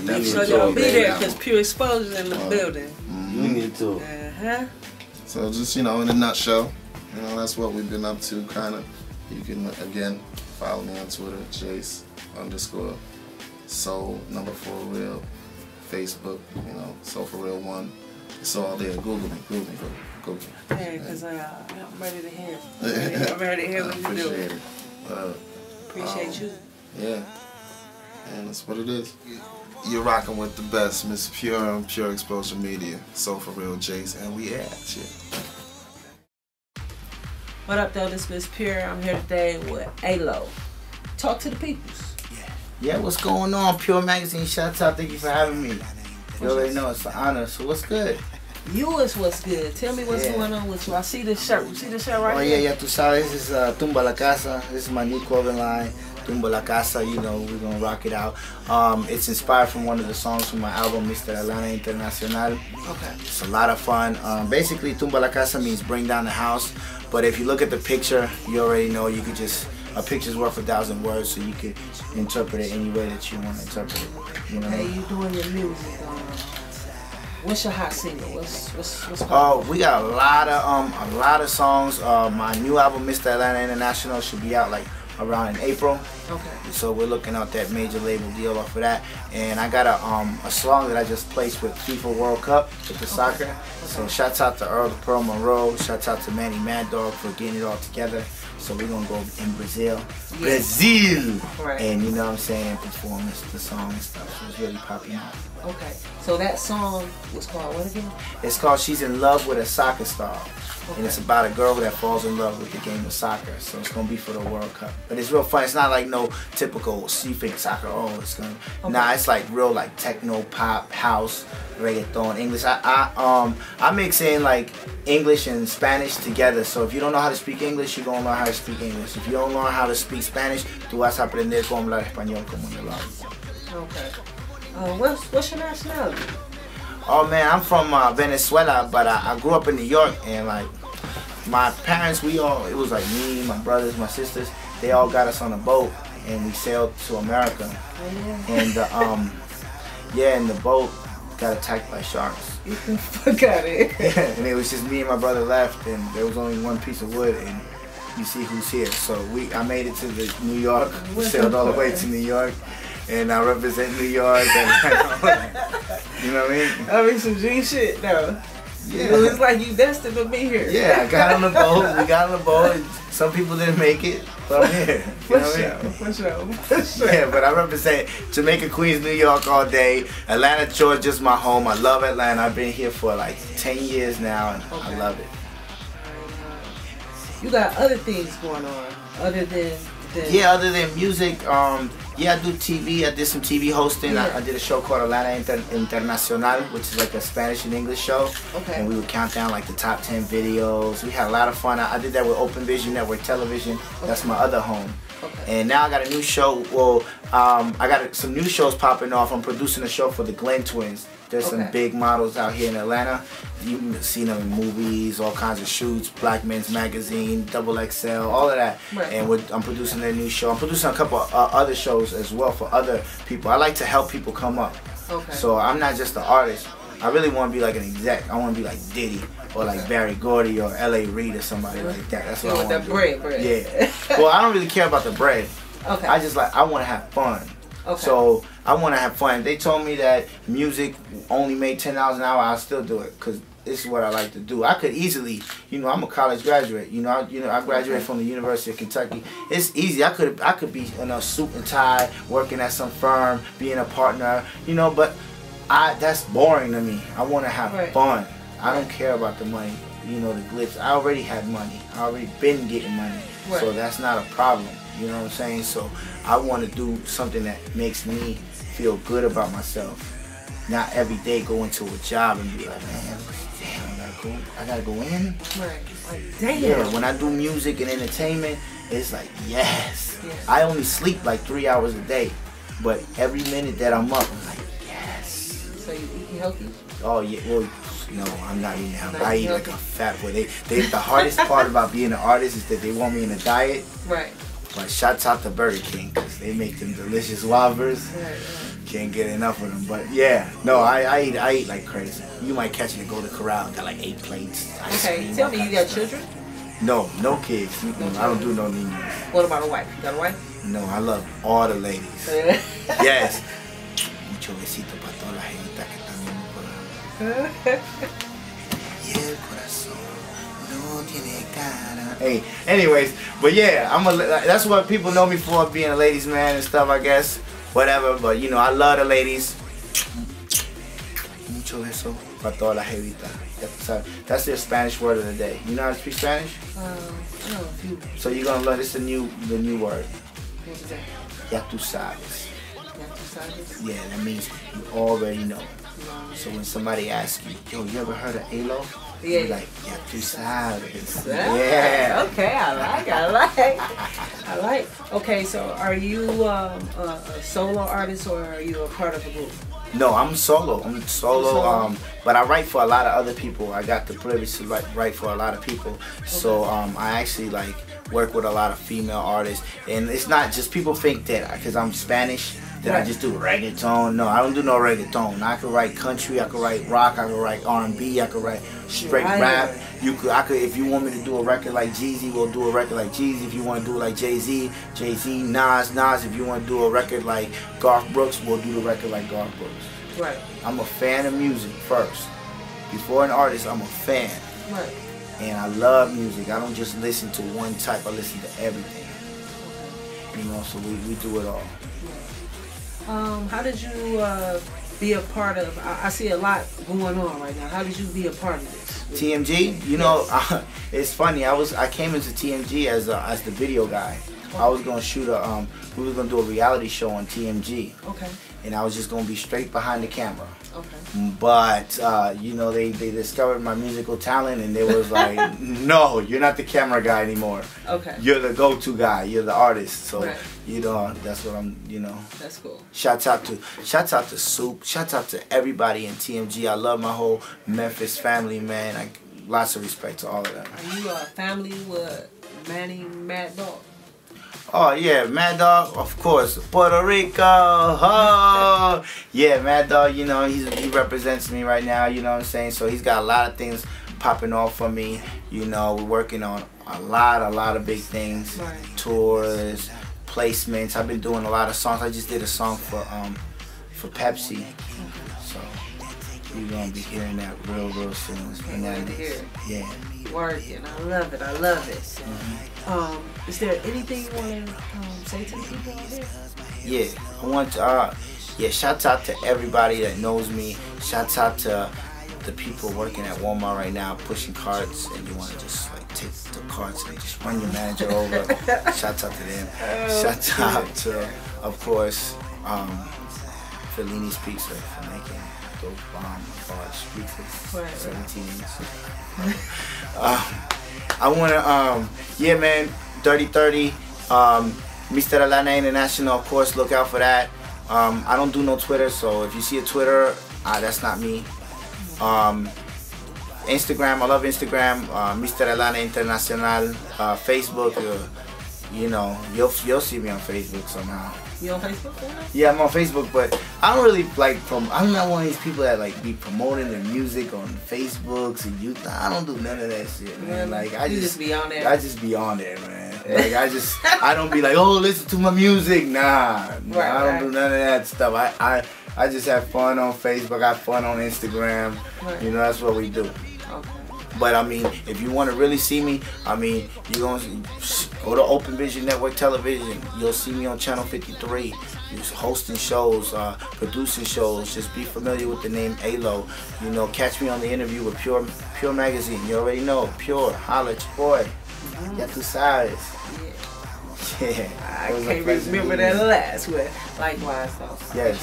Make sure y'all be there because Pure Exposure in the building. We need to. So just, you know, in a nutshell, you know, that's what we've been up to, kind of. You can again follow me on Twitter, Jace_Soul 4 Real, Facebook, you know, Soul For Real 1. It's all there. Google me. Yeah, because I'm ready to hear. I'm ready to hear what you do. Appreciate it. Appreciate you. Yeah. And that's what it is. You're rocking with the best, Miss Pure and Pure Exposure Media, Soul For Real Jace, and we at you. What up, though? This is Pure. I'm here today with Alo. Talk to the peoples. Yeah, what's going on? Pure Magazine, shouts out. Thank you for having me. You already know it's an honor. So what's good? You is what's good. Tell me what's going on with you. I see this shirt. You see this shirt right here? Oh yeah, tú sabes. This is Tumba La Casa. This is my new clothing line. Tumba La Casa, you know, we're gonna rock it out. It's inspired from one of the songs from my album, Mr. Atlanta Internacional. Okay. It's a lot of fun. Basically, Tumba La Casa means bring down the house. But if you look at the picture, you already know you could just, a picture's worth 1,000 words, so you could interpret it any way that you want to interpret it. You know? Hey, you doing your music. What's your hot single? What's going on? We got a lot of songs. My new album, Mr. Atlanta International, should be out like around in April. Okay. So we're looking at that major label deal off of that. And I got a song that I just placed with FIFA World Cup with the soccer. Okay. So shouts out to Earl Pearl Monroe. Shouts out to Manny Mad Dog for getting it all together. So we're gonna go in Brazil. Yeah. Brazil! Right. And you know what I'm saying, and perform the song and stuff. So it's really popping out. Okay. So that song was called what again? It's called She's in Love with a Soccer Star. Okay. And it's about a girl that falls in love with the game of soccer. So it's gonna be for the World Cup. But it's real fun. It's not like no typical you think soccer, it's gonna nah, it's like real like techno, pop, house, reggaeton, English. I mix in like English and Spanish together. So if you don't know how to speak English, you're gonna learn how to speak English. If you don't learn how to speak Spanish, tú vas a aprender cómo hablar español como yo lo hablo. Okay. What's your nationality? Oh man, I'm from Venezuela, but I grew up in New York, and like my parents, it was like me, my brothers, my sisters, they all got us on a boat and we sailed to America. And and the boat got attacked by sharks. Get the fuck out of here. And it was just me and my brother left, and there was only one piece of wood, and you see who's here. So I made it to New York, sailed all the way to New York, and I represent New York. And, you know what I mean? I mean, some G shit though. Yeah. It's like you destined to be here. Yeah, I got on the boat. We got on the boat. Some people didn't make it, but I'm here. You know what I mean? For sure. Yeah, but I represent Jamaica, Queens, New York all day. Atlanta, Georgia's my home. I love Atlanta. I've been here for like 10 years now, and I love it. You got other things going on other than other than music. I do TV. I did some TV hosting. Yeah. I did a show called Atlanta Internacional, which is like a Spanish and English show. Okay. And we would count down like the top 10 videos. We had a lot of fun. I did that with Open Vision Network Television. That's my other home. Okay. And now I got a new show. Well, I got some new shows popping off. I'm producing a show for the Glenn Twins. There's some big models out here in Atlanta. You've seen them in movies, all kinds of shoots, Black Men's Magazine, XXL, all of that. Right. And I'm producing their new show. I'm producing a couple other shows as well for other people. I like to help people come up. Okay. So I'm not just an artist. I really want to be like an exec. I want to be like Diddy or like Barry Gordy or L.A. Reid or somebody like that. That's what I want to do. Bread. Yeah. Well, I don't really care about the bread. Okay. I want to have fun. Okay. So I want to have fun. If they told me that music only made $10 an hour, I'll still do it because this is what I like to do. I could easily, I'm a college graduate. I graduated from the University of Kentucky. It's easy. I could be in a suit and tie, working at some firm, being a partner. But that's boring to me. I want to have fun. I don't care about the money. The glitz. I already had money. I already been getting money. Right. So that's not a problem. You know what I'm saying? So I want to do something that makes me feel good about myself. Not every day go into a job and be like, man, damn, I gotta go in. Right. Like, damn. Yeah, when I do music and entertainment, it's like, yes. I only sleep like 3 hours a day. But every minute that I'm up, I'm like, yes. So you eating healthy? Oh yeah, well, no, I'm not eating healthy. I eat like a fat boy. The hardest part about being an artist is that they want me in a diet. Right. But shouts out to Burger King because they make them delicious Whoppers. Right. Can't get enough of them. But yeah, no, I eat like crazy. You might catch me at Golden Corral. Got like 8 plates. Okay, tell me, you got children? No kids. I don't do no niños. What about a wife? You got a wife? No, I love all the ladies. Yes. Mucho besito para todas las genitas que están viendo por ahí. Y el corazón no tiene cara. Hey, anyways, but yeah, that's what people know me for, being a ladies man and stuff, I guess. Whatever, but I love the ladies. Mucho beso para todas las genitas. That's their Spanish word of the day. You know how to speak Spanish? No. So you're gonna learn the new word. What's that? Ya tú sabes. Ya tú sabes? Yeah, that means you already know. So when somebody asks you, yo, you ever heard of ALO? Yeah. You're like, ya tú sabes. Yeah. Okay, I like. Okay, so are you a solo artist or are you a part of a group? No, I'm solo. But I write for a lot of other people. I got the privilege to write for a lot of people. Okay. So I actually work with a lot of female artists, and it's not just people think that because I'm Spanish that I just do reggaeton. No, I don't do no reggaeton. I could write country, I could write rock, I could write R&B, I could write straight rap. I could if you want me to do a record like Jeezy, we'll do a record like Jeezy. If you want to do it like Jay-Z, Nas. If you want to do a record like Garth Brooks, we'll do the record like Garth Brooks. Right. I'm a fan of music first. Before an artist, I'm a fan. Right. And I love music. I don't just listen to one type, I listen to everything. So we do it all. How did you be a part of, I see a lot going on right now. How did you be a part of this? TMG? It's funny. I came into TMG as the video guy. Okay. I was gonna shoot we was gonna do a reality show on TMG. Okay. And I was just gonna be straight behind the camera. Okay. But they discovered my musical talent and they was like, no, you're not the camera guy anymore. Okay. You're the go-to guy. You're the artist. So right. That's what I'm. That's cool. Shouts out to Soup. Shouts out to everybody in TMG. I love my whole Memphis family, man. lots of respect to all of them. Are you a family with Manny Mad Dog? Oh yeah, Mad Dog, of course. Puerto Rico. Oh. Yeah, Mad Dog, you know, he represents me right now, you know what I'm saying? So he's got a lot of things popping off for me. You know, we're working on a lot of big things. Right. Tours, placements. I've been doing a lot of songs. I just did a song for Pepsi. So you're gonna be hearing that real soon. And that to hear it. Yeah. Working. I love it. I love it. Is there anything you want to say to the people out there? Yeah, I want to. Yeah, shouts out to everybody that knows me. Shouts out to the people working at Walmart right now, pushing carts, and you want to just like take the carts and just run your manager over. Shouts out to them. Shouts out to, of course, Fellini's Pizza for making those bomb pizzas, 17 inches. I want to, yeah, man, Dirty 30, Mr. Alana International, of course, look out for that. I don't do no Twitter, so if you see a Twitter, that's not me. Instagram, I love Instagram, Mr. Alana Internacional. Facebook, you know, you'll see me on Facebook somehow. You on Facebook? Yeah, I'm on Facebook, but I don't really like I'm not one of these people that like be promoting their music on Facebooks and YouTube. I don't do none of that shit, man. Like I just be on there. I just be on there, man. Like I don't be like, oh, listen to my music. Nah, right, I don't do none of that stuff. I just have fun on Facebook. I have fun on Instagram. Right. You know, that's what we do. Okay. But I mean, if you want to really see me, I mean, you're going to go to Open Vision Network Television. You'll see me on Channel 53. You're hosting shows, producing shows. Just be familiar with the name ALO. You know, catch me on the interview with Pure Magazine. You already know, Pure, holla at your boy. Ya tú sabes. Yeah. I can't remember that last one. Likewise, though. Yes.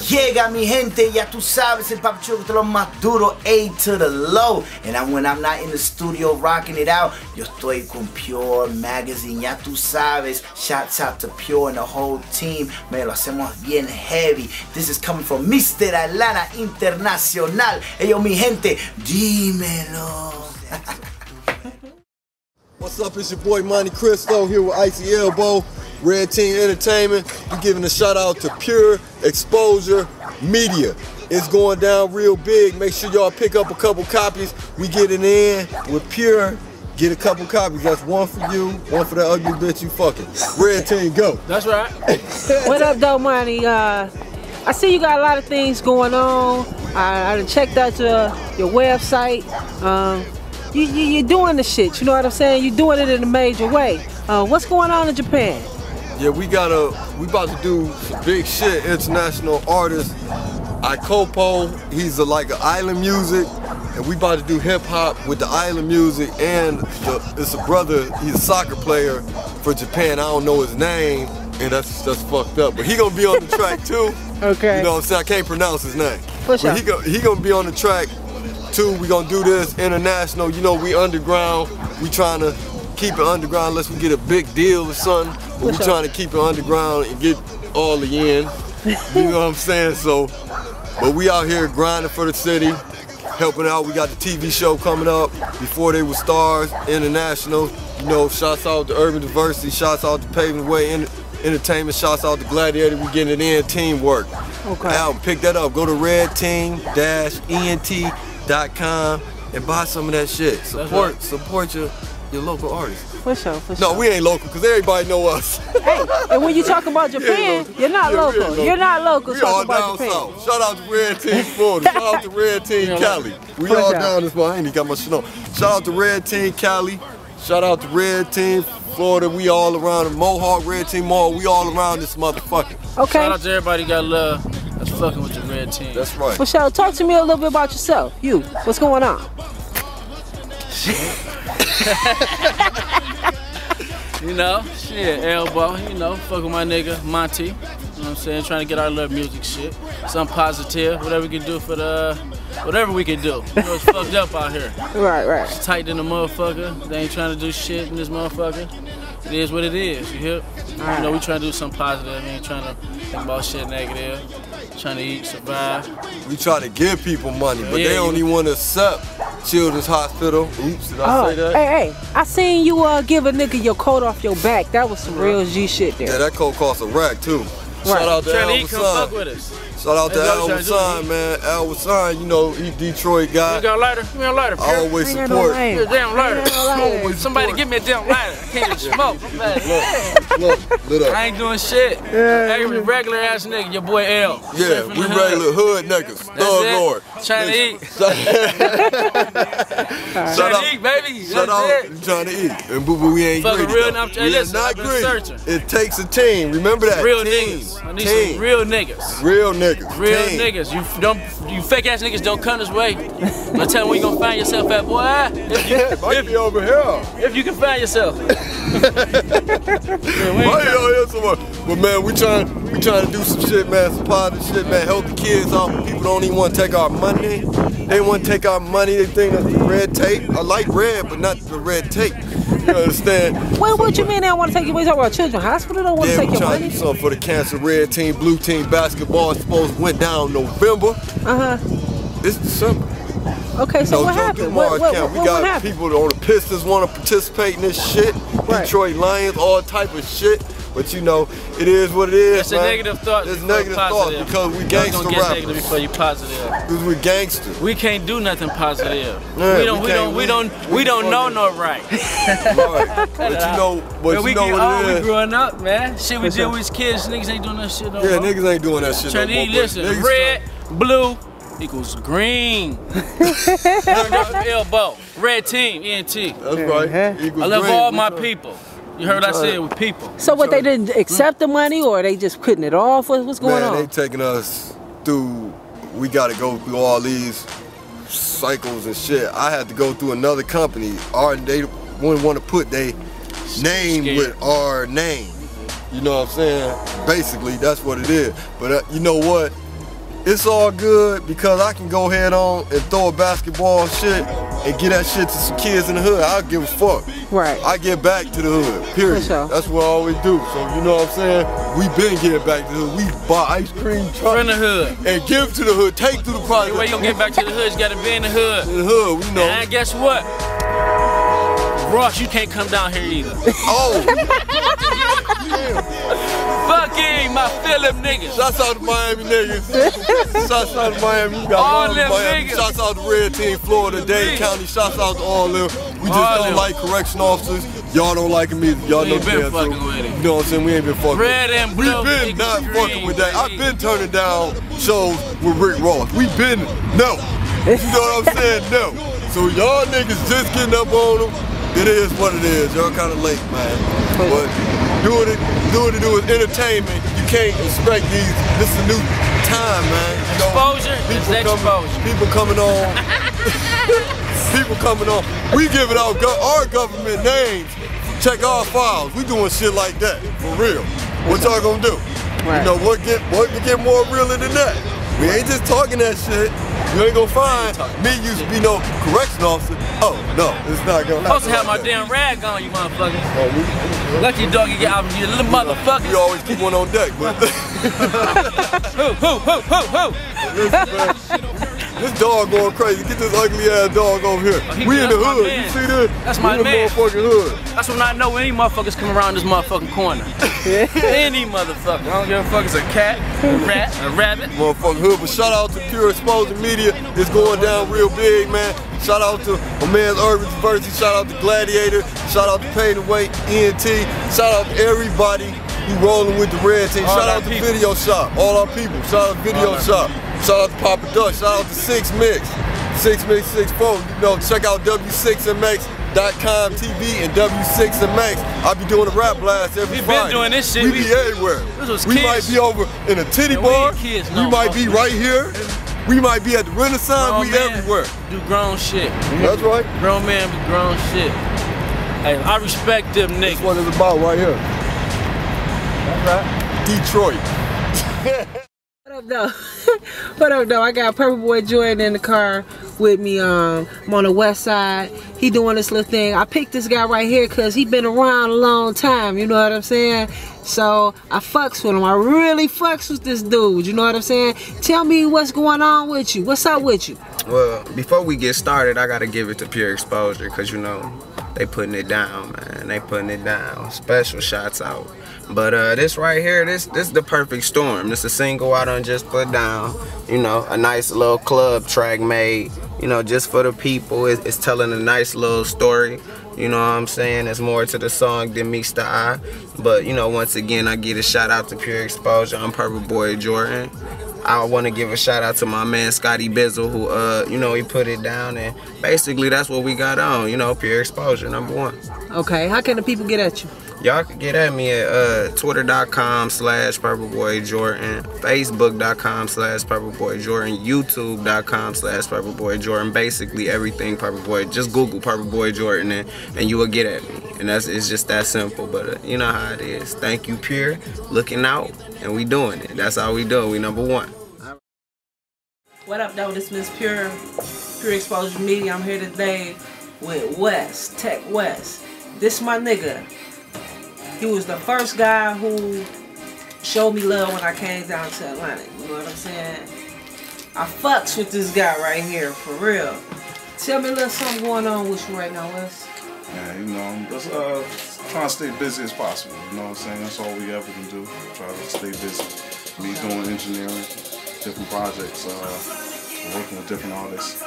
Llega mi gente, ya tú sabes, el Papa Chulo de lo más duro, A to the low. And when I'm not in the studio rocking it out, yo estoy con Pure Magazine, ya tú sabes. Shouts out to Pure and the whole team. Me lo hacemos bien heavy. This is coming from Mr. Alana Internacional. Eyo mi gente, dímelo. What's up, it's your boy Monte Cristo here with Icy Elbow, Red Team Entertainment. We're giving a shout out to Pure Exposure Media. It's going down real big. Make sure y'all pick up a couple copies. We get it in with Pure. Get a couple copies. That's one for you, one for that ugly bitch you fucking. Red Team, go. That's right. What up, though, Monty? I see you got a lot of things going on. I checked out your website. You're doing the shit, you know what I'm saying? You're doing it in a major way. What's going on in Japan? Yeah, we about to do some big shit. International artist Ikopo, he's like an island music, and we about to do hip hop with the island music. And it's a brother, he's a soccer player for Japan. I don't know his name, and that's fucked up. But he gonna be on the track too. Okay. You know what I'm saying? I can't pronounce his name. But he gonna be on the track. We gonna do this international. You know, we underground. We trying to keep it underground unless we get a big deal or something. But we trying to keep it underground and get all the in. You know what I'm saying? So, but we out here grinding for the city, helping out. We got the TV show coming up, Before They Were Stars, international. You know, shouts out to Urban Diversity, shouts out to Paving the Way Entertainment, shouts out to Gladiator. We getting it in, teamwork. Okay. Album, pick that up. Go to redteam-ent.com and buy some of that shit. Support your local artists. For sure. No, we ain't local because everybody know us. Hey, and when you talk about Japan, you're not local. You're not local. We all down south. Shout out to Red Team Florida. Shout out to Red Team Cali. We all down this morning. I ain't got my shit on. Shout out to Red Team Cali. Shout out to Red Team Florida. We all around the Mohawk, Red Team Mall. We all around this motherfucker. Okay. Shout out to everybody got love. That's fucking with the Red Team. That's right. Well, Shell, talk to me a little bit about yourself. You, what's going on? You know, shit, Elbow, you know, fuck with my nigga, Monty. You know what I'm saying? Trying to get our little music shit. Something positive, whatever we can do for whatever we can do. You know, it's fucked up out here. Right. It's tight in the motherfucker. They ain't trying to do shit in this motherfucker. It is what it is, you hear? You know, we trying to do something positive. We ain't trying to think about shit negative. Trying to eat, survive. We try to give people money, but they don't even want to accept Children's Hospital. Oops, did I say that? Hey, I seen you give a nigga your coat off your back. That was some real G shit there. Yeah, that coat cost a rack too. Shout out to Al fuck with us. Shout out to Al Wassan, man. Al Wassan, you know, he Detroit guy. You got a lighter? Give me a lighter. I always support. Give me a damn lighter. Somebody give me a damn lighter. I can't even smoke. Look, lit up. I ain't doing shit. Hey, regular ass nigga, your boy L. Yeah, we regular hood niggas. Thug Lord. Trying to eat. Trying to eat, baby. Shout out, trying to eat. And boo-boo, we ain't greedy. Real, we are not greedy. It takes a team. Remember that. Real niggas. I need some real niggas. Real niggas. Real niggas. You fake ass niggas don't come this way. I tell them where you gonna find yourself at, boy. If you over here. If you can find yourself. But man, we trying to do some shit, man, some positive shit, man. Help the kids out. People don't even want to take our money. They want to take our money. They think that's the red tape. I like red, but not the red tape. You understand? Wait, what you mean they don't want to take you? We talking about Children's Hospital? Don't want to take your money? Yeah, we trying to do something for the cancer. Red team, blue team basketball. Supposed went down November. It's December. Okay, so what happened? What we got people on the Pistons want to participate in this shit. Detroit Lions, all type of shit. But you know, it is what it is. It's a negative thought. It's negative thought because we gangster rappers. Negative before you positive. Because we gangsters. We can't do nothing positive. We don't know no right. But you know what it is. We growing up, man. Shit we did with kids, niggas ain't doing that shit no more. Yeah, niggas ain't doing that shit no more. Listen, red, blue equals green. Turned up the elbow. Red team, ENT. That's right. I love all my people. You heard what I said with people. So what, they didn't accept the money or they just putting it off? What's going on? Man, they taking us through, we got to go through all these cycles and shit. I had to go through another company. They wouldn't want to put their name with our name. You know what I'm saying? Basically, that's what it is. But you know what? It's all good because I can go head on and throw a basketball and shit and get that shit to some kids in the hood. I don't give a fuck. Right. I get back to the hood, period. That's what I always do. So you know what I'm saying? We been getting back to the hood. We buy ice cream trucks in the hood and give to the hood. Take to the project. The way you gonna get back to the hood, you gotta be in the hood. In the hood, we know. And guess what? Ross, you can't come down here either. Oh. Fucking my Philip niggas. Shouts out to Miami niggas. Shouts out to Miami. You got all them Miami. niggas. Shouts out to Red Team, Florida, Dade County. Shouts out to all them. We just don't like correction officers. Y'all don't like them either. Y'all know been fucking with it. You know what I'm saying? We ain't been fucking Red and blue. We been not fucking with that. I've been turning down shows with Rick Ross. We been no. You know what I'm saying? No. So y'all niggas just getting up on them. It is what it is. Y'all kind of late, man. But doing it with entertainment, you can't expect these. This is a new time, man. You know, exposure is exposure. People coming on. People coming on. We giving out our government names. Check our files. We doing shit like that for real. What y'all gonna do? You know what get more realer than that? We ain't just talking that shit. You ain't gonna find me used to be no correction officer. Oh no, it's not gonna happen. Supposed to have my damn rag on, you motherfucker. Lucky dog you get out of you little motherfucker. You always keep one on deck, but this dog going crazy. Get this ugly ass dog over here. We in the hood. You see this? That's my man. We in the motherfucking hood. That's when I know any motherfuckers come around this motherfucking corner. Any motherfucker. I don't give a fuck. It's a cat, a rat, a rabbit. Motherfucking hood. But shout out to Pure Exposure Media. It's going down real big, man. Shout out to my man's Urban Diversity. Shout out to Gladiator. Shout out to Pay the Weight, ENT. Shout out to everybody who rolling with the Red Team. Shout out to Video Shop. All our people. Shout out to Video Shop. Shout out to Papa Duck. Shout out to 6 Mix. 6 Mix 64. You know, check out W6MX.com TV and W6MX. I'll be doing a rap blast every Friday. We been doing this shit. We be everywhere. We might be over in a titty bar. We might be right here. We might be at the Renaissance. We everywhere. Do grown shit. That's right. Grown man be grown shit. Hey, I respect them niggas. That's what it's about right here. That's right. Detroit. What up, though? What up, though? I got Purple Boy Jordan in the car with me. I'm on the west side. He doing this little thing. I picked this guy right here because he been around a long time. You know what I'm saying? So I fucks with him. I really fucks with this dude. You know what I'm saying? Tell me what's going on with you. What's up with you? Well, before we get started, I gotta give it to Pure Exposure because you know they putting it down, man. They putting it down. Special shots out. But this right here, this the perfect storm. This a single I done just put down. You know, a nice little club track made. You know, just for the people. It's telling a nice little story. You know what I'm saying? There's more to the song than meets the eye. But you know, once again, I give a shout out to Pure Exposure. I'm Purple Boy Jordan. I want to give a shout out to my man Scotty Bizzle, who you know, he put it down, and basically that's what we got on. You know, Pure Exposure #1. Okay, how can the people get at you? Y'all can get at me at twitter.com/PurpleBoyJordan, Facebook.com/PurpleBoyJordan, YouTube.com/PurpleBoyJordan. Basically everything Purple Boy. Just Google Purple Boy Jordan and you will get at me. And it's just that simple. But you know how it is. Thank you, Pure. Looking out, and we doing it. That's how we do it. We #1. What up, though? This is Pure Exposure Media. I'm here today with West, Tech West. This my nigga. He was the first guy who showed me love when I came down to Atlanta. You know what I'm saying? I fucks with this guy right here, for real. Tell me a little something going on with you right now, Wes. Yeah, you know, just trying to stay busy as possible. You know what I'm saying? That's all we ever can do. Try to stay busy. Me doing engineering, different projects, working with different artists. A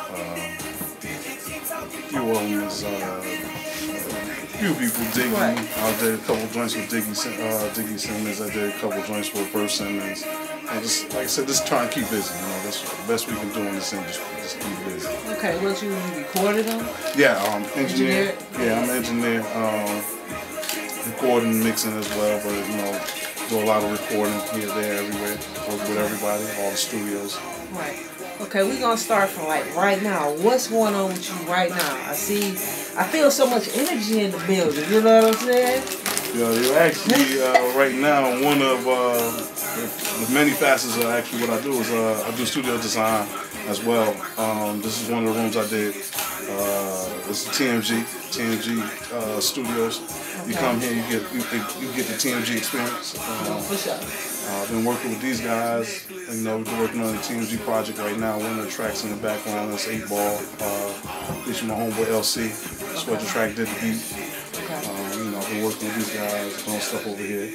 few of them is few people digging. Right. I did a couple joints with Diggy Simmons. I did a couple joints with Bruce Simmons. And just like I said, just trying to keep busy. You know, that's the best we can do in this industry. Just keep busy. Okay, what you recorded them? Yeah, engineer. Yeah, I'm an engineer. Recording, mixing as well, but you know, do a lot of recording here, there, everywhere. Work with everybody, all the studios. Right. Okay, we're gonna start from like right now. What's going on with you right now? I feel so much energy in the building. You know what I'm saying? Yeah, you're actually right now one of the many facets of actually what I do is I do studio design as well. This is one of the rooms I did. This is TMG Studios. You come here, you get the TMG experience. For sure. I've been working with these guys. You know, we're working on the TMG project right now. One of the tracks in the background is 8 Ball. Featuring my homeboy LC. Sweat the Track did the beat. You know, I've been working with these guys, doing stuff over here.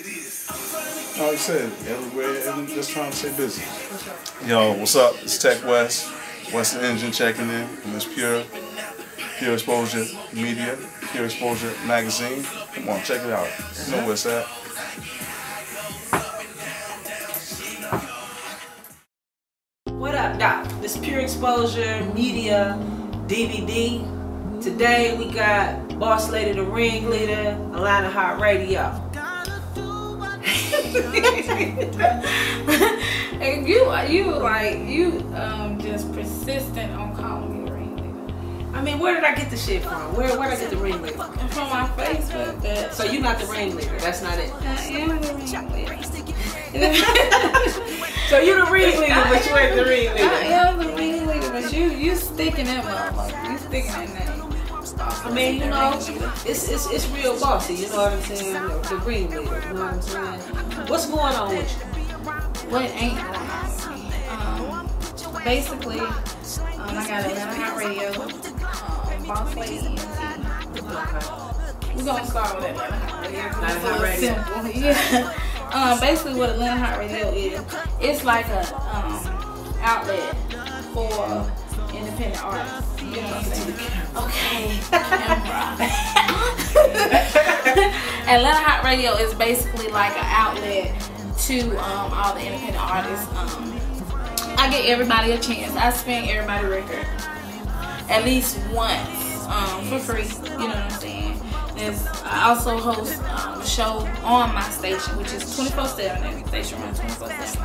Like I said, everywhere, and just trying to stay busy. Yo, what's up? It's Tech West. West Engine checking in. And it's Pure Exposure Media, Pure Exposure Magazine. Come on, check it out. You know where it's at. What up, Doc? This Pure Exposure Media DVD. Today we got Boss Lady, the Ringleader, Atlanta Hot Radio. And you just persistent on calling me ringleader. I mean, where did I get the shit from? Where did I get the ringleader? From my Facebook. But so you're not the ringleader? That's not it. I am the ringleader. So you're the ringleader, but you ain't the ringleader. I am the ringleader, but you sticking that motherfucker. You sticking that name. I mean, you know, it's real bossy. You know what I'm saying? The ringleader. You know what I'm saying? What's going on with you? What ain't going on with me? Basically, I got Atlanta Hot Radio, Boss Lady ENT. We're gonna start with Atlanta Hot Radio. Simple. Yeah. Basically, what Atlanta Hot Radio is, it's like a outlet for independent artists. You know what I'm saying? Okay. Atlanta Hot Radio is basically like an outlet to all the independent artists. I give everybody a chance. I spin everybody record at least once for free. You know what I'm saying? I also host a show on my station, which is 24/7. That station runs 24/7.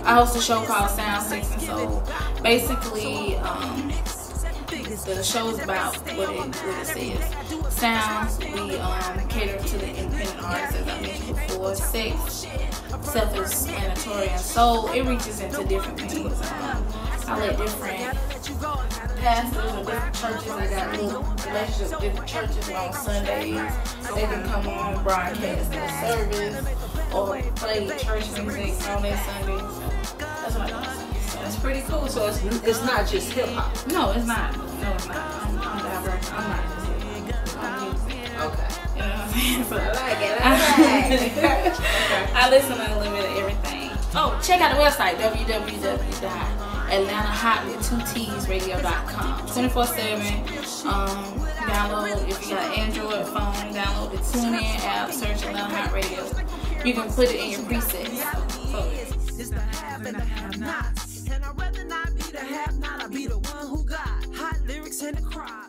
I host a show called Sound 6 and Soul. Basically, the show's about what it says. Sounds, we cater to the independent artists, as I mentioned before. Sex, self-explanatory, and soul. It reaches into different things. I let different pastors and different churches, I got little relationships with different churches on Sundays. They can come on and broadcast their service or play church music on their Sundays. That's what I do. So it's pretty cool. So it's not just hip hop. No, it's not. No, it's not. I'm diverse. I'm not just hip hop. I'm music. Okay. You know what I'm saying? So I like it. I listen to a little bit of everything. Oh, check out the website, www.AtlantaHotWith2TsRadio.com. 24/7. Download, if you got an Android phone, download the TuneIn app, search Atlanta Hot Radio. You can put it in your presets. So it's the have and the have-nots. And I'd rather not be the have-not, I'll be the one who got hot lyrics and the cry.